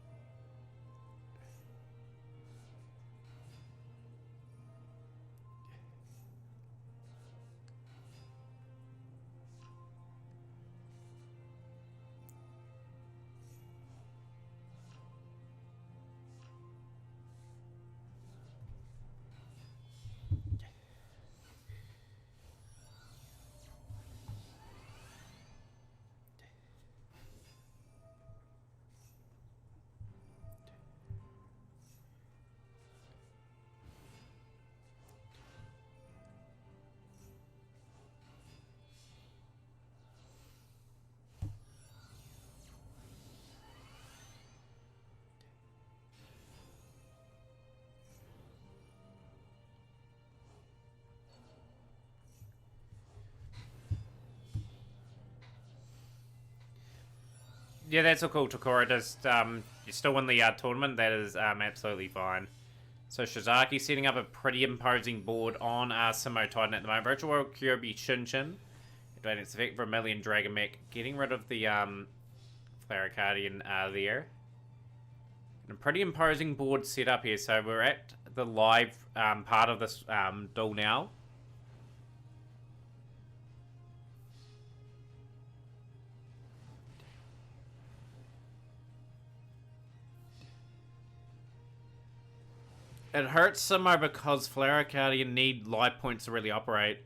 Yeah, that's all cool, Takora. Just, you still win the tournament. That is absolutely fine. So Shizaki setting up a pretty imposing board on Simo Titan at the moment. Virtual World Kyobi Shinshin. Activating its effect for Vermilion Dragon Mech. Getting rid of the Flaracardian there. And a pretty imposing board set up here. So we're at the live part of this duel now. It hurts Simo because Flaracardian need life points to really operate.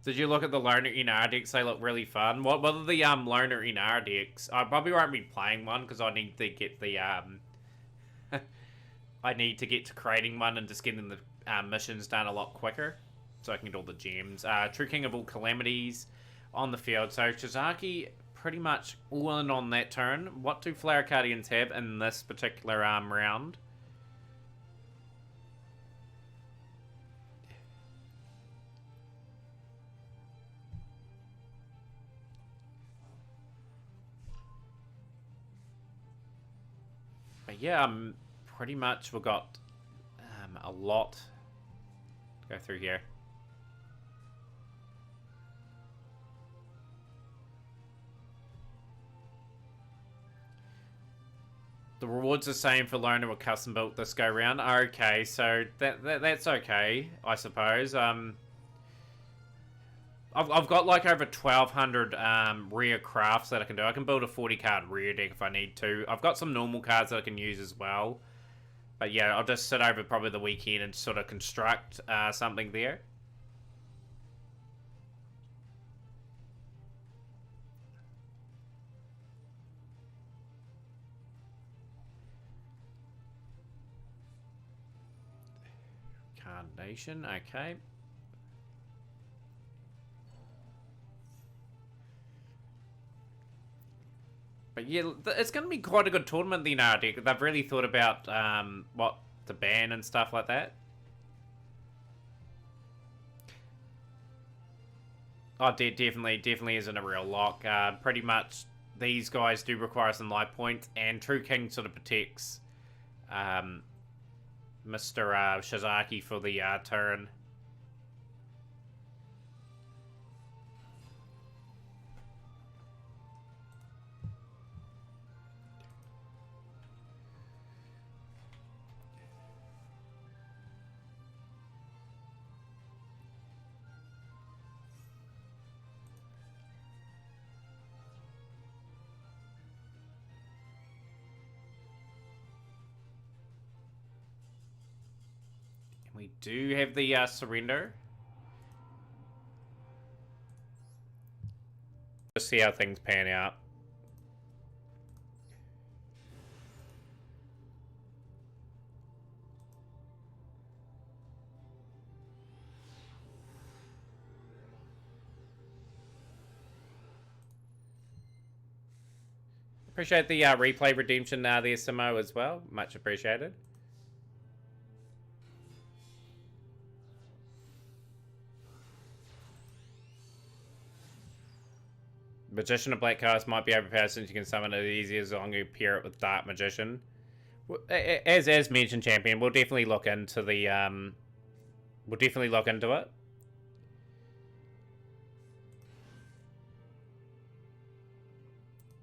Did you look at the Loner NR decks? They look really fun. What are the Loner NR decks? I probably won't be playing one because I need to get the I need to get to creating one and just getting the missions done a lot quicker, so I can get all the gems. True King of all calamities on the field. So Shizaki pretty much all in on that turn. What do Flaracardians have in this particular round? But yeah, pretty much we've got a lot to go through here. The reward's the same for loaner or custom built this go round. Okay, so that's okay, I suppose. I've got like over 1,200 rare crafts that I can do. I can build a 40 card rare deck if I need to. I've got some normal cards that I can use as well. But yeah, I'll just sit over probably the weekend and sort of construct something there. Nation, okay. But yeah, it's going to be quite a good tournament, the deck. They've really thought about what to ban and stuff like that. Oh, definitely isn't a real lock. Pretty much, these guys do require some life points, and True King sort of protects Mr. Shizaki for the turn. We do have the surrender. Just see how things pan out. Appreciate the replay redemption there, Simo, as well. Much appreciated. Magician of Black Cards might be overpowered since you can summon it easy as long as you pair it with Dark Magician. As mentioned, champion, we'll definitely look into the we'll definitely look into it.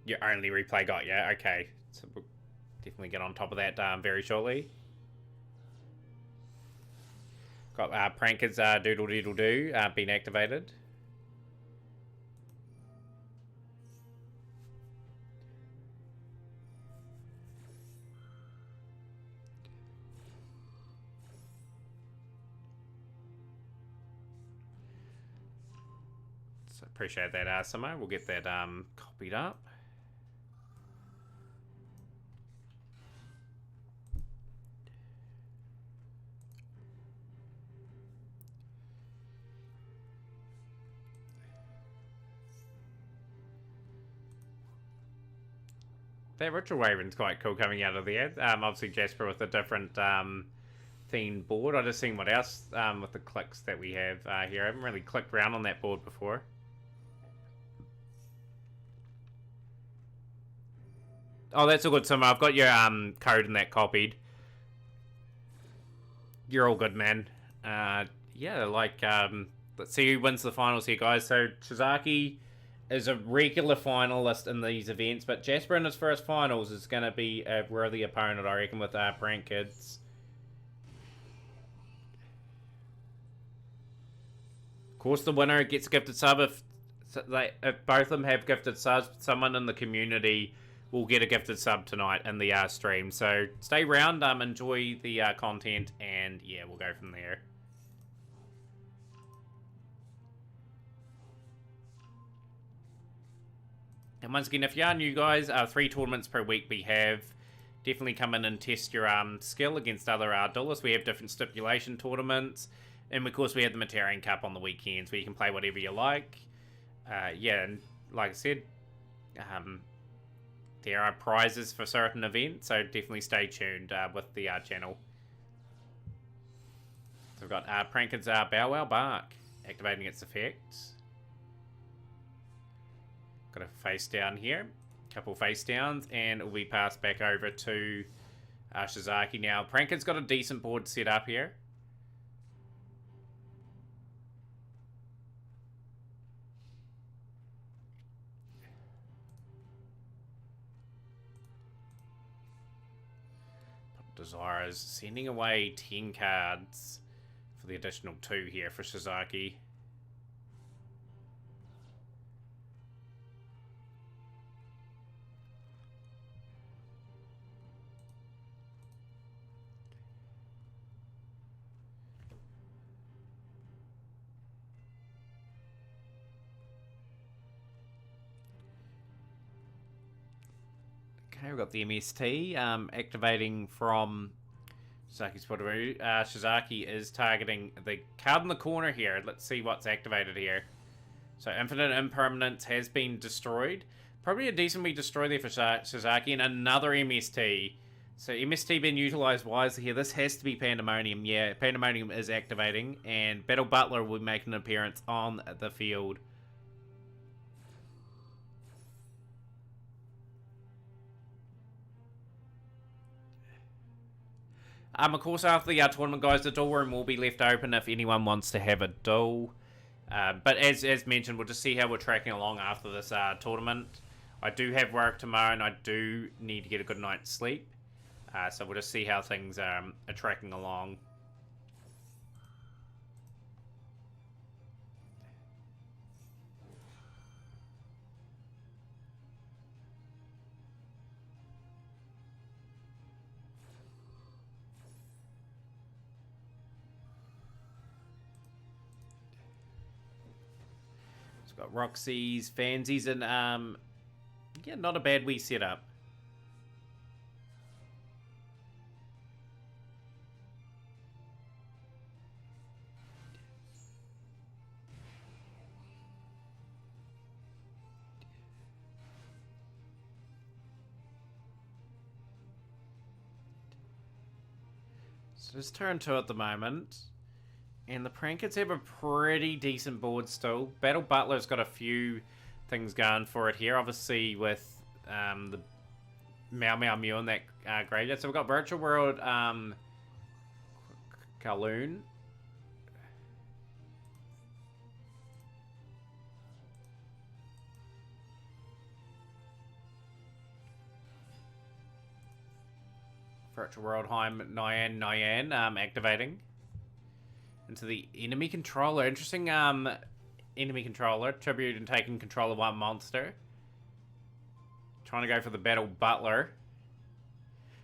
Your only replay got ya, okay. So we'll definitely get on top of that very shortly. Got Pranker's Doodle Doodle Doo being activated. So appreciate that, Samo. We'll get that copied up. That Ritual Raven's quite cool coming out of there. Obviously Jasper with a different themed board. I just seen what else with the clicks that we have here. I haven't really clicked around on that board before. Oh, that's all good, Summer. I've got your code in that copied. You're all good, man. Yeah, like, let's see who wins the finals here, guys. So, Shizaki is a regular finalist in these events, but Jasper in his first finals is going to be a worthy opponent, I reckon, with Prank Kids. Of course, the winner gets a gifted sub. If both of them have gifted subs, someone in the community will get a gifted sub tonight in the stream. So stay around, enjoy the content, and yeah, we'll go from there. And once again, if you are new, guys, 3 tournaments per week we have. Definitely come in and test your skill against other duelists. We have different stipulation tournaments. And of course, we have the Matarian Cup on the weekends where you can play whatever you like. Yeah, and like I said, there are prizes for certain events, so definitely stay tuned with the channel. So we've got Pranker's Bow Wow Bark activating its effects. Got a face down here, couple face downs, and it will be passed back over to Shizaki now. Pranker's got a decent board set up here. Desires. Sending away 10 cards for the additional 2 here for Shizaki. Okay, we've got the MST activating from Shizaki's point of view. Shizaki is targeting the card in the corner here. Let's see what's activated here. So Infinite Impermanence has been destroyed. Probably a decently destroyed there for Shizaki, and another MST. So MST being utilised wisely here. This has to be Pandemonium. Yeah, Pandemonium is activating, and Battle Butler will make an appearance on the field. Of course, after the tournament, guys, the duel room will be left open if anyone wants to have a duel. But as mentioned, we'll just see how we're tracking along after this tournament. I do have work tomorrow, and I do need to get a good night's sleep. So we'll just see how things are tracking along. Got Roxy's, Fansies, and yeah, not a bad wee setup. So it's turn 2 at the moment. And the Prankets have a pretty decent board still. Battle Butler's got a few things going for it here. Obviously with the Meow Mew in that graveyard. So we've got Virtual World Kowloon. Virtual World Heim Nyan activating. Into the enemy controller. Interesting enemy controller. Tribute and taking control of one monster. Trying to go for the Battle Butler.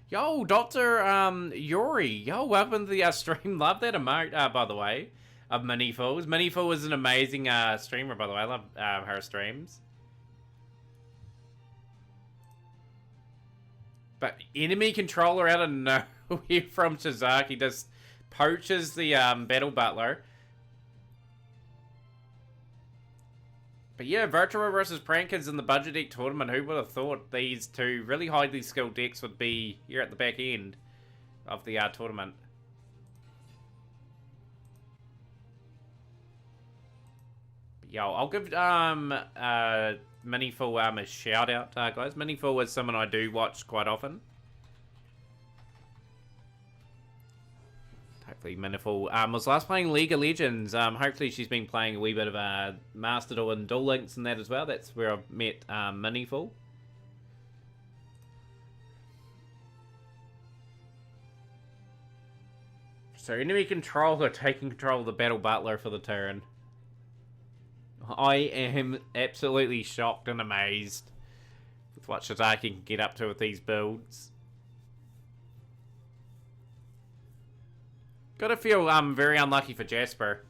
Yo, Dr. Yuri. Yo, welcome to the stream. Love that emote, by the way, of Minifools. Minifool is an amazing streamer, by the way. I love her streams. But enemy controller out of nowhere from Shizaki just poaches the Battle Butler. But yeah, Virtua versus Prankers in the Budget Deck tournament. Who would have thought these two really highly skilled decks would be here at the back end of the tournament? But yo, I'll give Minifool a shout out, guys. Minifool is someone I do watch quite often. Hopefully Minifool was last playing League of Legends. Hopefully she's been playing a wee bit of Master Duel and Duel Links and that as well. That's where I've met Minifool. So enemy controller taking control of the Battle Butler for the turn. I am absolutely shocked and amazed with what Shizaki can get up to with these builds. Gotta feel very unlucky for Jasper.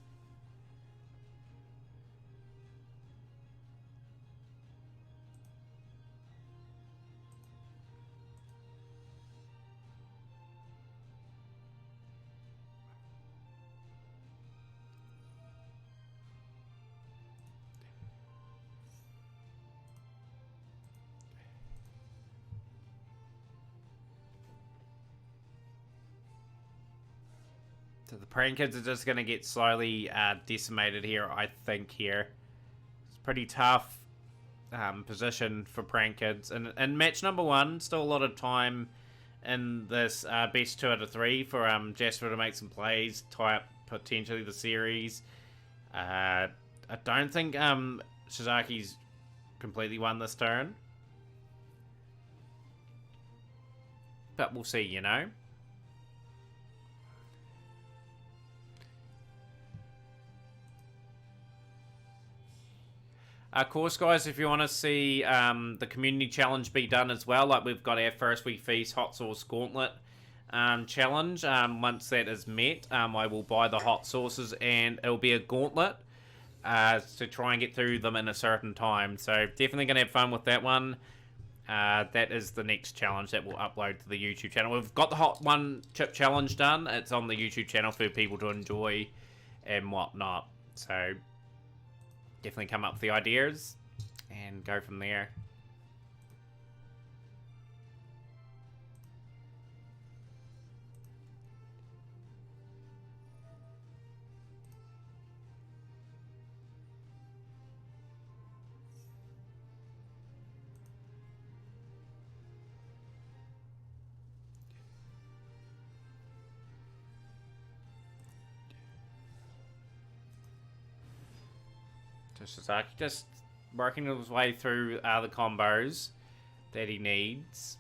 So the Prankers are just going to get slowly decimated here, I think, here. It's a pretty tough position for Prankers. And match number 1, still a lot of time in this best 2 out of 3 for Jasper to make some plays, tie up potentially the series. I don't think Shizaki's completely won this turn. But we'll see, you know. Of course, guys, if you want to see the community challenge be done as well, like we've got our First We Feast Hot Sauce Gauntlet challenge. Once that is met, I will buy the hot sauces and it'll be a gauntlet to try and get through them in a certain time. So definitely going to have fun with that one. That is the next challenge that we'll upload to the YouTube channel. We've got the Hot One Chip Challenge done. It's on the YouTube channel for people to enjoy and whatnot. So definitely come up with the ideas and go from there. Shizaki just working his way through the combos that he needs.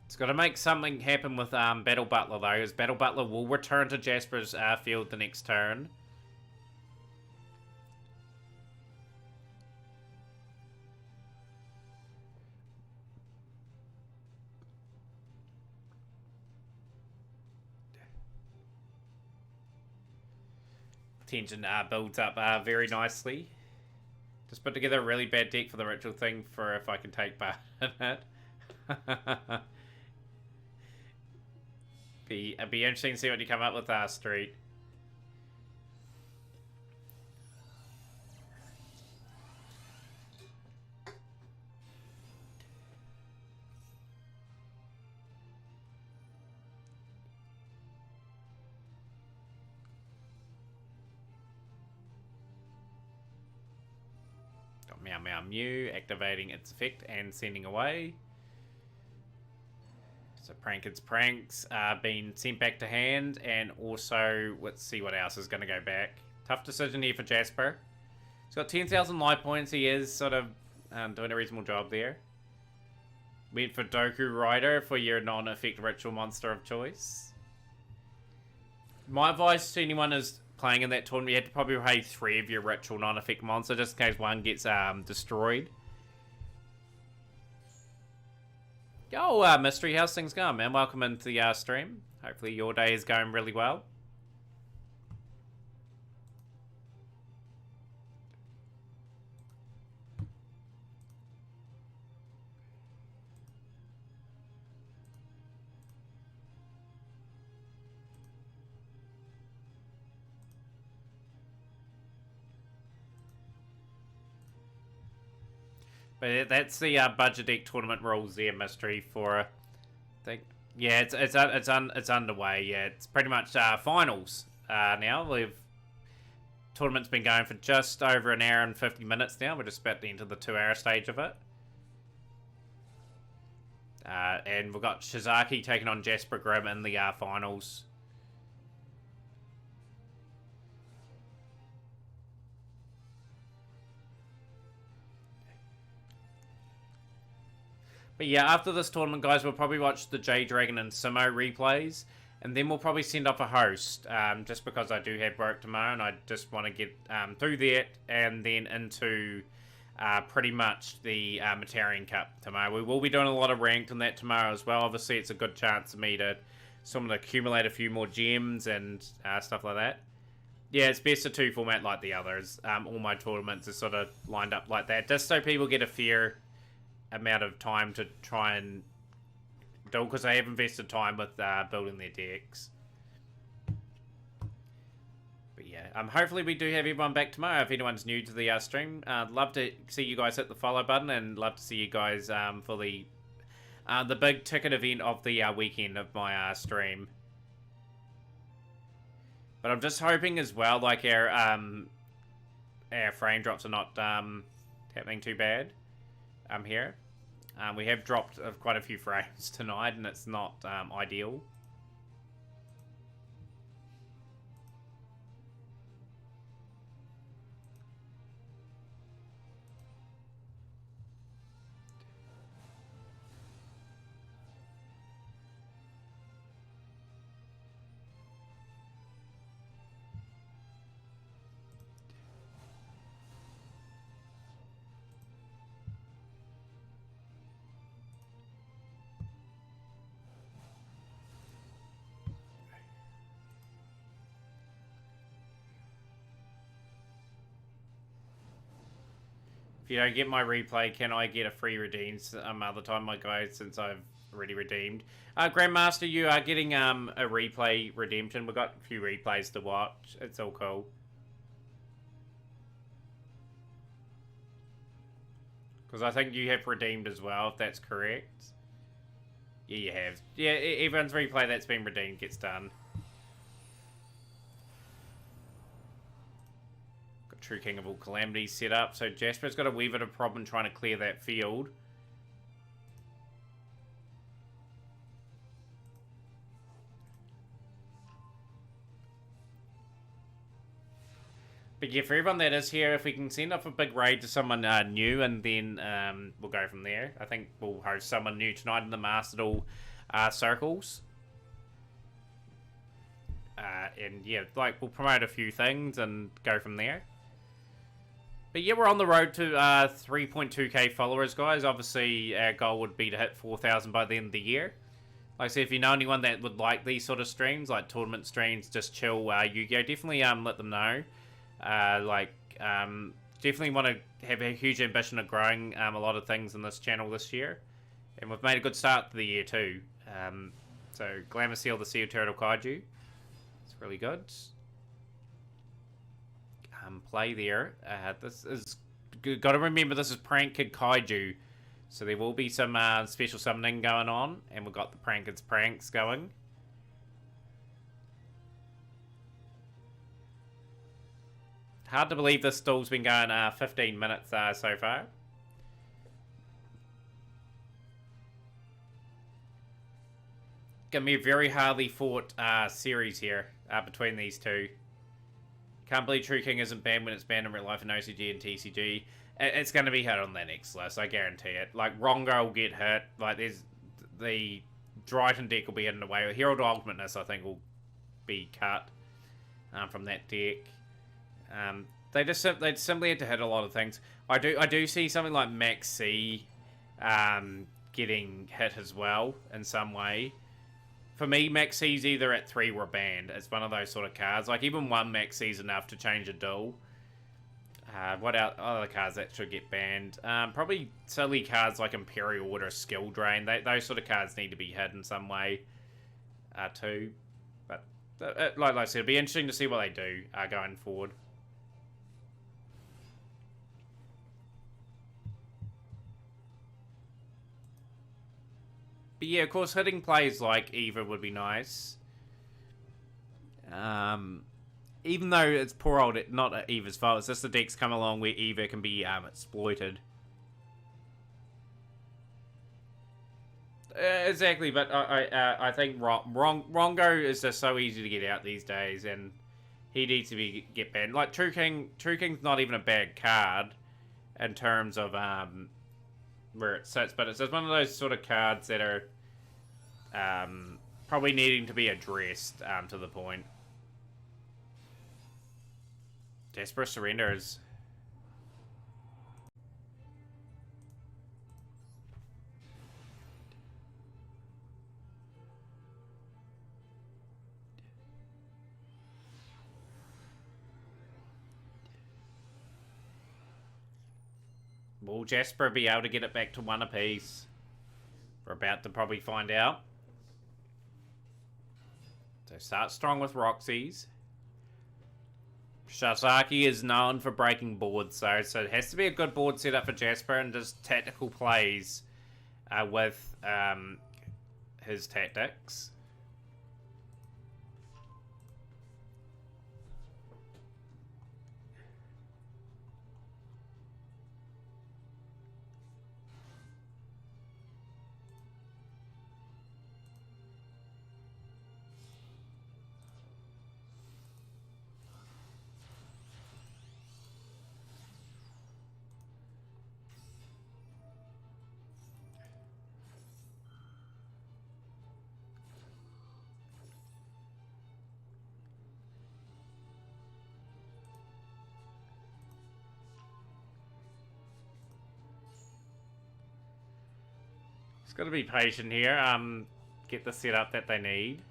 He's got to make something happen with Battle Butler though, as Battle Butler will return to Jasper's field the next turn. Tension builds up very nicely. Just put together a really bad deck for the ritual thing for if I can take part in it. It'd be interesting to see what you come up with, Street. Meow Meow Mew, activating its effect and sending away. So Prankard's Pranks being sent back to hand, and also, let's see what else is going to go back. Tough decision here for Jasper. He's got 10,000 life points, he is sort of doing a reasonable job there. Went for Doku Rider for your non-effect ritual monster of choice. My advice to anyone is playing in that tournament, you have to probably play 3 of your ritual non-effect monster just in case one gets destroyed. Yo, Mystery, how's things going, man? Welcome into the stream. Hopefully your day is going really well. But that's the budget deck tournament rules there, Mystery, for I think. Yeah, it's underway. Yeah, it's pretty much finals now. Tournament's been going for just over an hour and 50 minutes now. We're just about to enter the 2-hour stage of it. And we've got Shizaki taking on Jasper Grimm in the finals. But yeah, after this tournament, guys, we'll probably watch the J Dragon and Simo replays, and then we'll probably send off a host, just because I do have work tomorrow, and I just want to get through that, and then into pretty much the Matarian Cup tomorrow. We will be doing a lot of ranked on that tomorrow as well. Obviously, it's a good chance for me to accumulate a few more gems and stuff like that. Yeah, it's best of 2 format like the others. All my tournaments are sort of lined up like that, just so people get a fair amount of time to try and do, because they have invested time with building their decks. But yeah, hopefully we do have everyone back tomorrow. If anyone's new to the stream, I'd love to see you guys hit the follow button, and love to see you guys for the big ticket event of the weekend of my stream. But I'm just hoping as well, like our frame drops are not happening too bad here. We have dropped quite a few frames tonight, and it's not ideal. If you don't get my replay, can I get a free redeem some other time, my guy, since I've already redeemed? Grandmaster, you are getting a replay redemption. We've got a few replays to watch. It's all cool. Because I think you have redeemed as well, if that's correct. Yeah, you have. Yeah, everyone's replay that's been redeemed gets done. Got True King of all Calamities set up. So Jasper's got a wee bit of problem trying to clear that field. But yeah, for everyone that is here, if we can send off a big raid to someone new, and then we'll go from there. I think we'll host someone new tonight in the Master Duel circles. And yeah, like, we'll promote a few things and go from there. But yeah, we're on the road to 3.2k followers, guys. Obviously, our goal would be to hit 4,000 by the end of the year. Like I said, if you know anyone that would like these sort of streams, like tournament streams, just chill Yu-Gi-Oh, definitely let them know. Definitely want to have a huge ambition of growing a lot of things in this channel this year. And we've made a good start to the year too. So, Glamour Seal the Seal Turtle Kaiju. It's really good. Play there. This is... Got to remember this is Prank Kid Kaiju. So there will be some special summoning going on. And we've got the Prank Kids Pranks going. Hard to believe this duel's been going 15 minutes so far. Gonna be a very hardly fought series here between these two. Can't believe True King isn't banned when it's banned in real life in OCG and TCG. It's gonna be hit on the next list, I guarantee it. Like, Rongo will get hit. Like, there's the Dryton deck will be hidden away. Herald of Ultimateness, I think, will be cut from that deck. They simply had to hit a lot of things. I do see something like Max C getting hit as well in some way. For me, Max C's either at 3 or banned. It's one of those sort of cards. Like, even one Max C's enough to change a duel. What other cards that should get banned? Probably silly cards like Imperial Order, Skill Drain. Those sort of cards need to be hit in some way too. But like I said, it'll be interesting to see what they do going forward. But yeah, of course, hitting plays like Eva would be nice. Even though it's poor old, not Eva's fault, it's just the decks come along where Eva can be exploited. Exactly, but I think Rongo is just so easy to get out these days, and he needs to get banned. Like, True King's not even a bad card in terms of where it sits, but it's just one of those sort of cards that are probably needing to be addressed to the point. Desperate Surrenders. Will Jasper be able to get it back to 1 apiece? We're about to probably find out. So start strong with Roxy's. Shazaki is known for breaking boards, so it has to be a good board setup for Jasper, and just tactical plays with his tactics. Just got to be patient here. Get the setup that they need.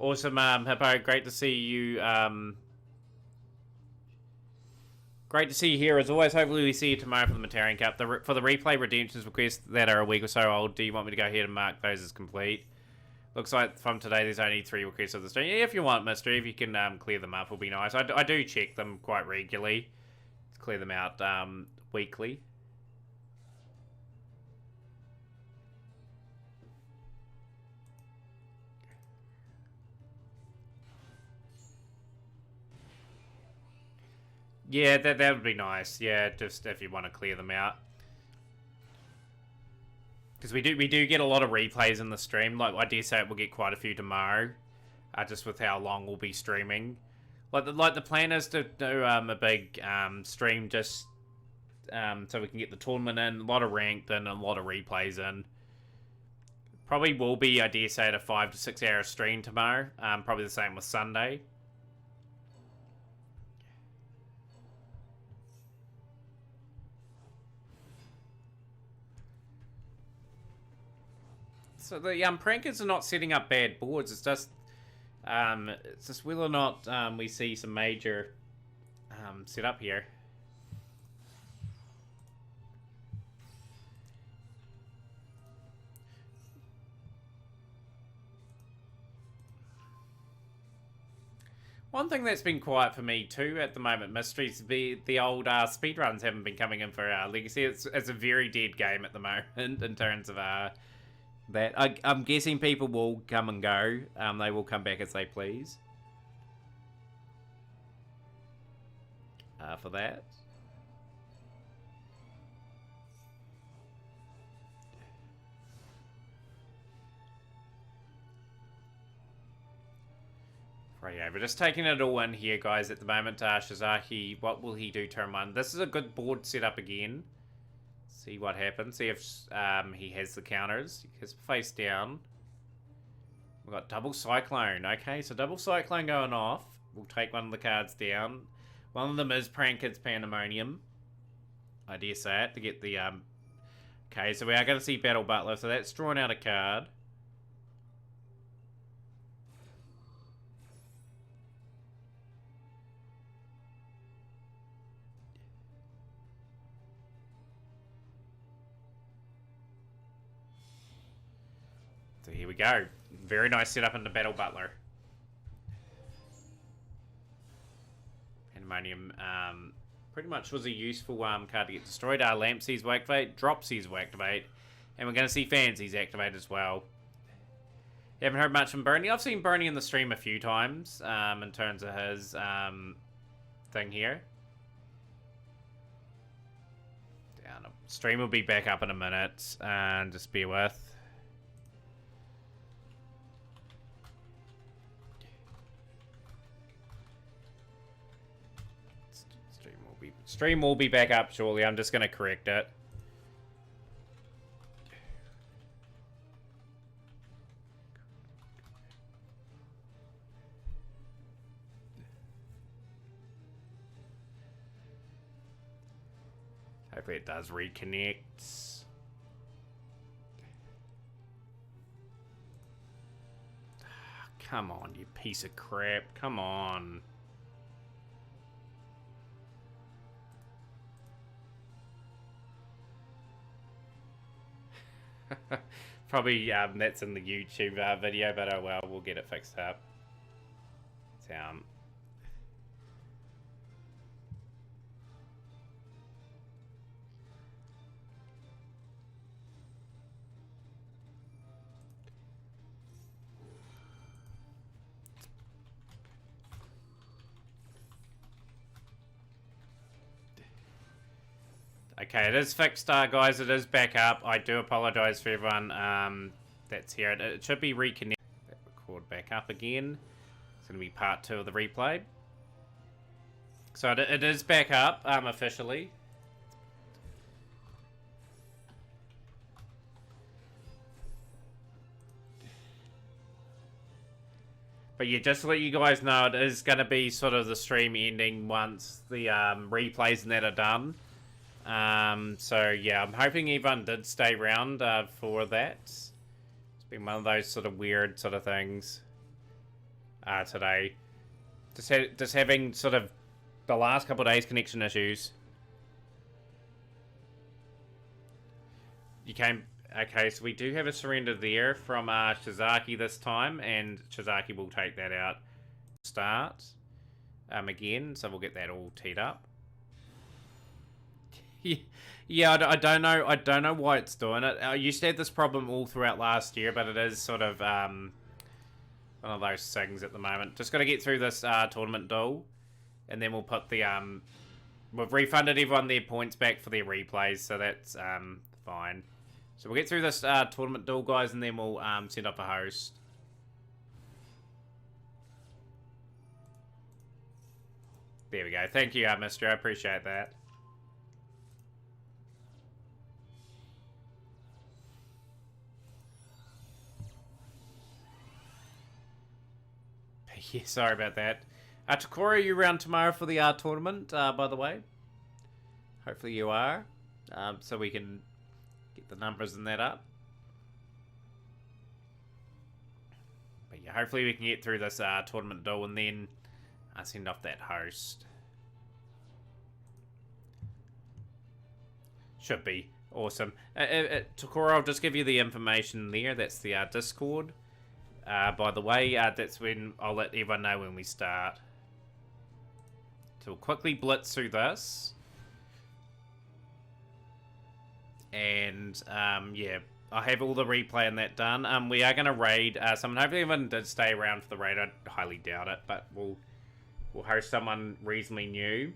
Awesome, Hippo. Great to see you. Great to see you here as always. Hopefully we see you tomorrow for the Matarian Cup. For the replay redemptions requests that are a week or so old, do you want me to go ahead and mark those as complete? Looks like from today there's only 3 requests of the stream. Yeah, if you want, Mystery, if you can clear them up, will be nice. I do check them quite regularly. Clear them out weekly. Yeah, that would be nice. Yeah, just if you want to clear them out. Because we do get a lot of replays in the stream. Like, I dare say we'll get quite a few tomorrow. Just with how long we'll be streaming. Like the plan is to do a big stream just so we can get the tournament in, a lot of ranked and a lot of replays in. Probably will be, I dare say, at a 5 to 6 hour stream tomorrow. Probably the same with Sunday. So the prankers are not setting up bad boards. It's just whether or not we see some major set up here. One thing that's been quiet for me too at the moment, Mysteries, the old speedruns haven't been coming in for Legacy. It's a very dead game at the moment in terms of that. I'm guessing people will come and go. They will come back as they please. For that. Right, yeah, we're just taking it all in here, guys, at the moment. Shizaki, what will he do turn 1? This is a good board setup again. See what happens. See if he has the counters. His face down. We've got double cyclone. Okay, so double cyclone going off. We'll take one of the cards down. One of them is Prankard's Pandemonium. I dare say it to get the okay, so we are going to see Battle Butler. So that's drawing out a card. So here we go. Very nice setup into Battle Butler. Pandemonium pretty much was a useful card to get destroyed. Lampsies will activate, Dropsies will activate, and we're going to see Fancies activate as well. You haven't heard much from Bernie. I've seen Bernie in the stream a few times in terms of his thing here. Stream will be back up in a minute, and just bear with. Stream will be back up shortly. I'm just going to correct it. Hopefully it does reconnect. Come on, you piece of crap. Come on. Probably that's in the YouTube video, but oh well, we'll get it fixed up. Okay, it is fixed, guys. It is back up. I do apologize for everyone that's here. It should be reconnected. Record back up again. It's going to be part 2 of the replay. So it is back up officially. But yeah, just to let you guys know, it is going to be sort of the stream ending once the replays and that are done. So yeah, I'm hoping everyone did stay around for that. It's been one of those sort of weird sort of things. today. Just having sort of the last couple of days connection issues. You came... Okay, so we do have a surrender there from Shizaki this time, and Shizaki will take that out. Start again, so we'll get that all teed up. Yeah, I don't know. I don't know why it's doing it. I used to have this problem all throughout last year, but it is sort of one of those things at the moment. Just got to get through this tournament duel, and then we'll put the we've refunded everyone their points back for their replays, so that's fine. So we'll get through this tournament duel, guys, and then we'll send up a host. There we go. Thank you, Mister. I appreciate that. Yeah, sorry about that. Takora, are you around tomorrow for the tournament, by the way? Hopefully you are. So we can get the numbers and that up. But yeah, hopefully we can get through this tournament duel and then send off that host. Should be awesome. Takora, I'll just give you the information there. That's the Discord. By the way, that's when I'll let everyone know when we start. So we'll quickly blitz through this. And, yeah, I have all the replay and that done. We are going to raid someone. Hopefully everyone did stay around for the raid. I highly doubt it, but we'll host someone reasonably new.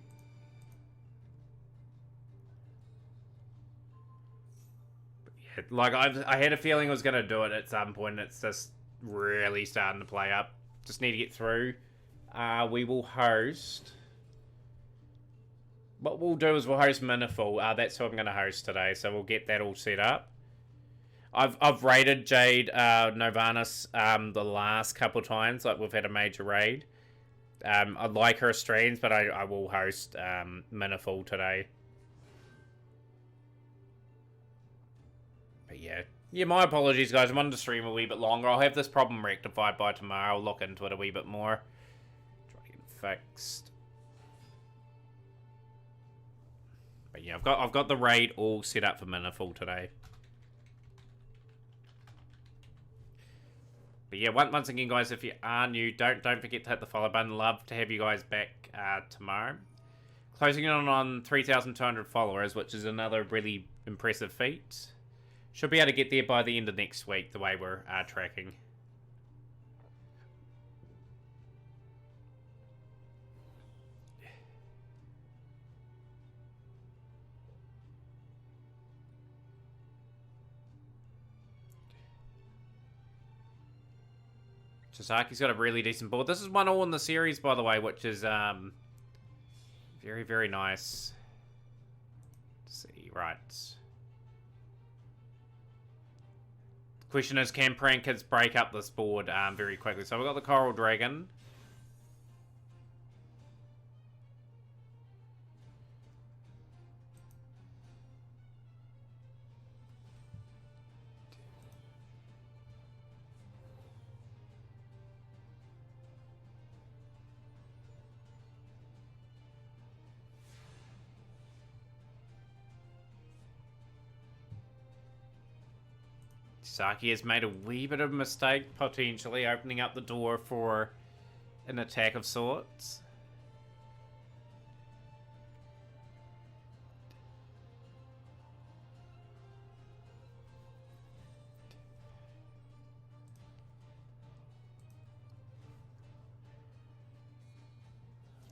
But yeah, like, I had a feeling I was going to do it at some point. It's just really starting to play up. Just need to get through. We will host... What we'll do is we'll host Miniful. That's who I'm going to host today, so we'll get that all set up. I've raided Jade Novanus the last couple times, like we've had a major raid. I like her streams, but I will host Miniful today. But yeah, my apologies, guys. I wanted to stream a wee bit longer. I'll have this problem rectified by tomorrow. I'll look into it a wee bit more. Try to get it fixed. But yeah, I've got the raid all set up for Miniful today. But yeah, once again, guys, if you are new, don't forget to hit the follow button. Love to have you guys back tomorrow. Closing in on 3,200 followers, which is another really impressive feat. Should be able to get there by the end of next week, the way we're tracking. Chisaki's got a really decent board. This is 1-all in the series, by the way, which is very, very nice. Let's see, right. The question is, can Prank Kids break up this board very quickly? So we've got the Coral Dragon. Saki has made a wee bit of a mistake, potentially opening up the door for an attack of sorts.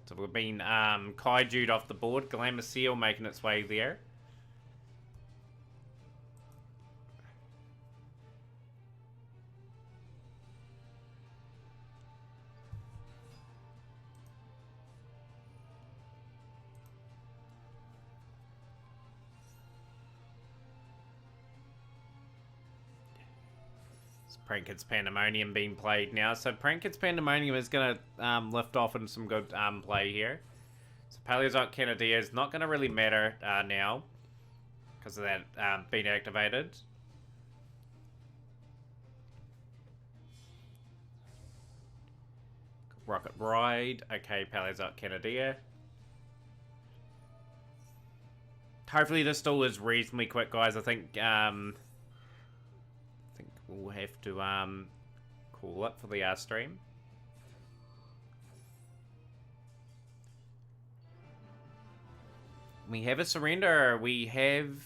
So we've been kaiju'd off the board. Glamour Seal making its way there. Prank Kids Pandemonium being played now. So Prank Kids Pandemonium is going to lift off in some good play here. So Paleozoic Canadia is not going to really matter now because of that being activated. Rocket Ride. Okay, Pallet's up Canadair. Hopefully this duel is reasonably quick, guys. I think we'll have to call it for the stream. We have a surrender. We have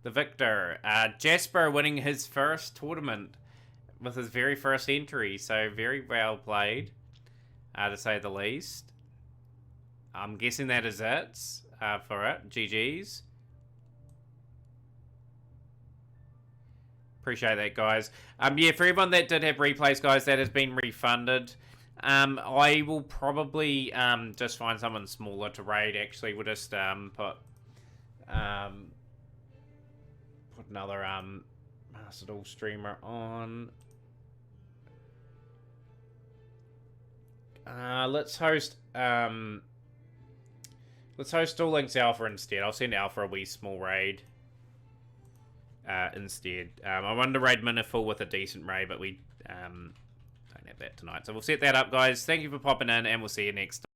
the victor. Jasper winning his first tournament with his very first entry. So very well played, to say the least. I'm guessing that is it for it. GG's. Appreciate that, guys. Yeah, for everyone that did have replays, guys, that has been refunded. I will probably just find someone smaller to raid. Actually, we'll just put another Master Duel streamer on. Let's host Duel Links Alpha instead. I'll send Alpha a wee small raid instead. I wanted to raid Miniful with a decent raid, but we don't have that tonight. So we'll set that up, guys. Thank you for popping in, and we'll see you next time.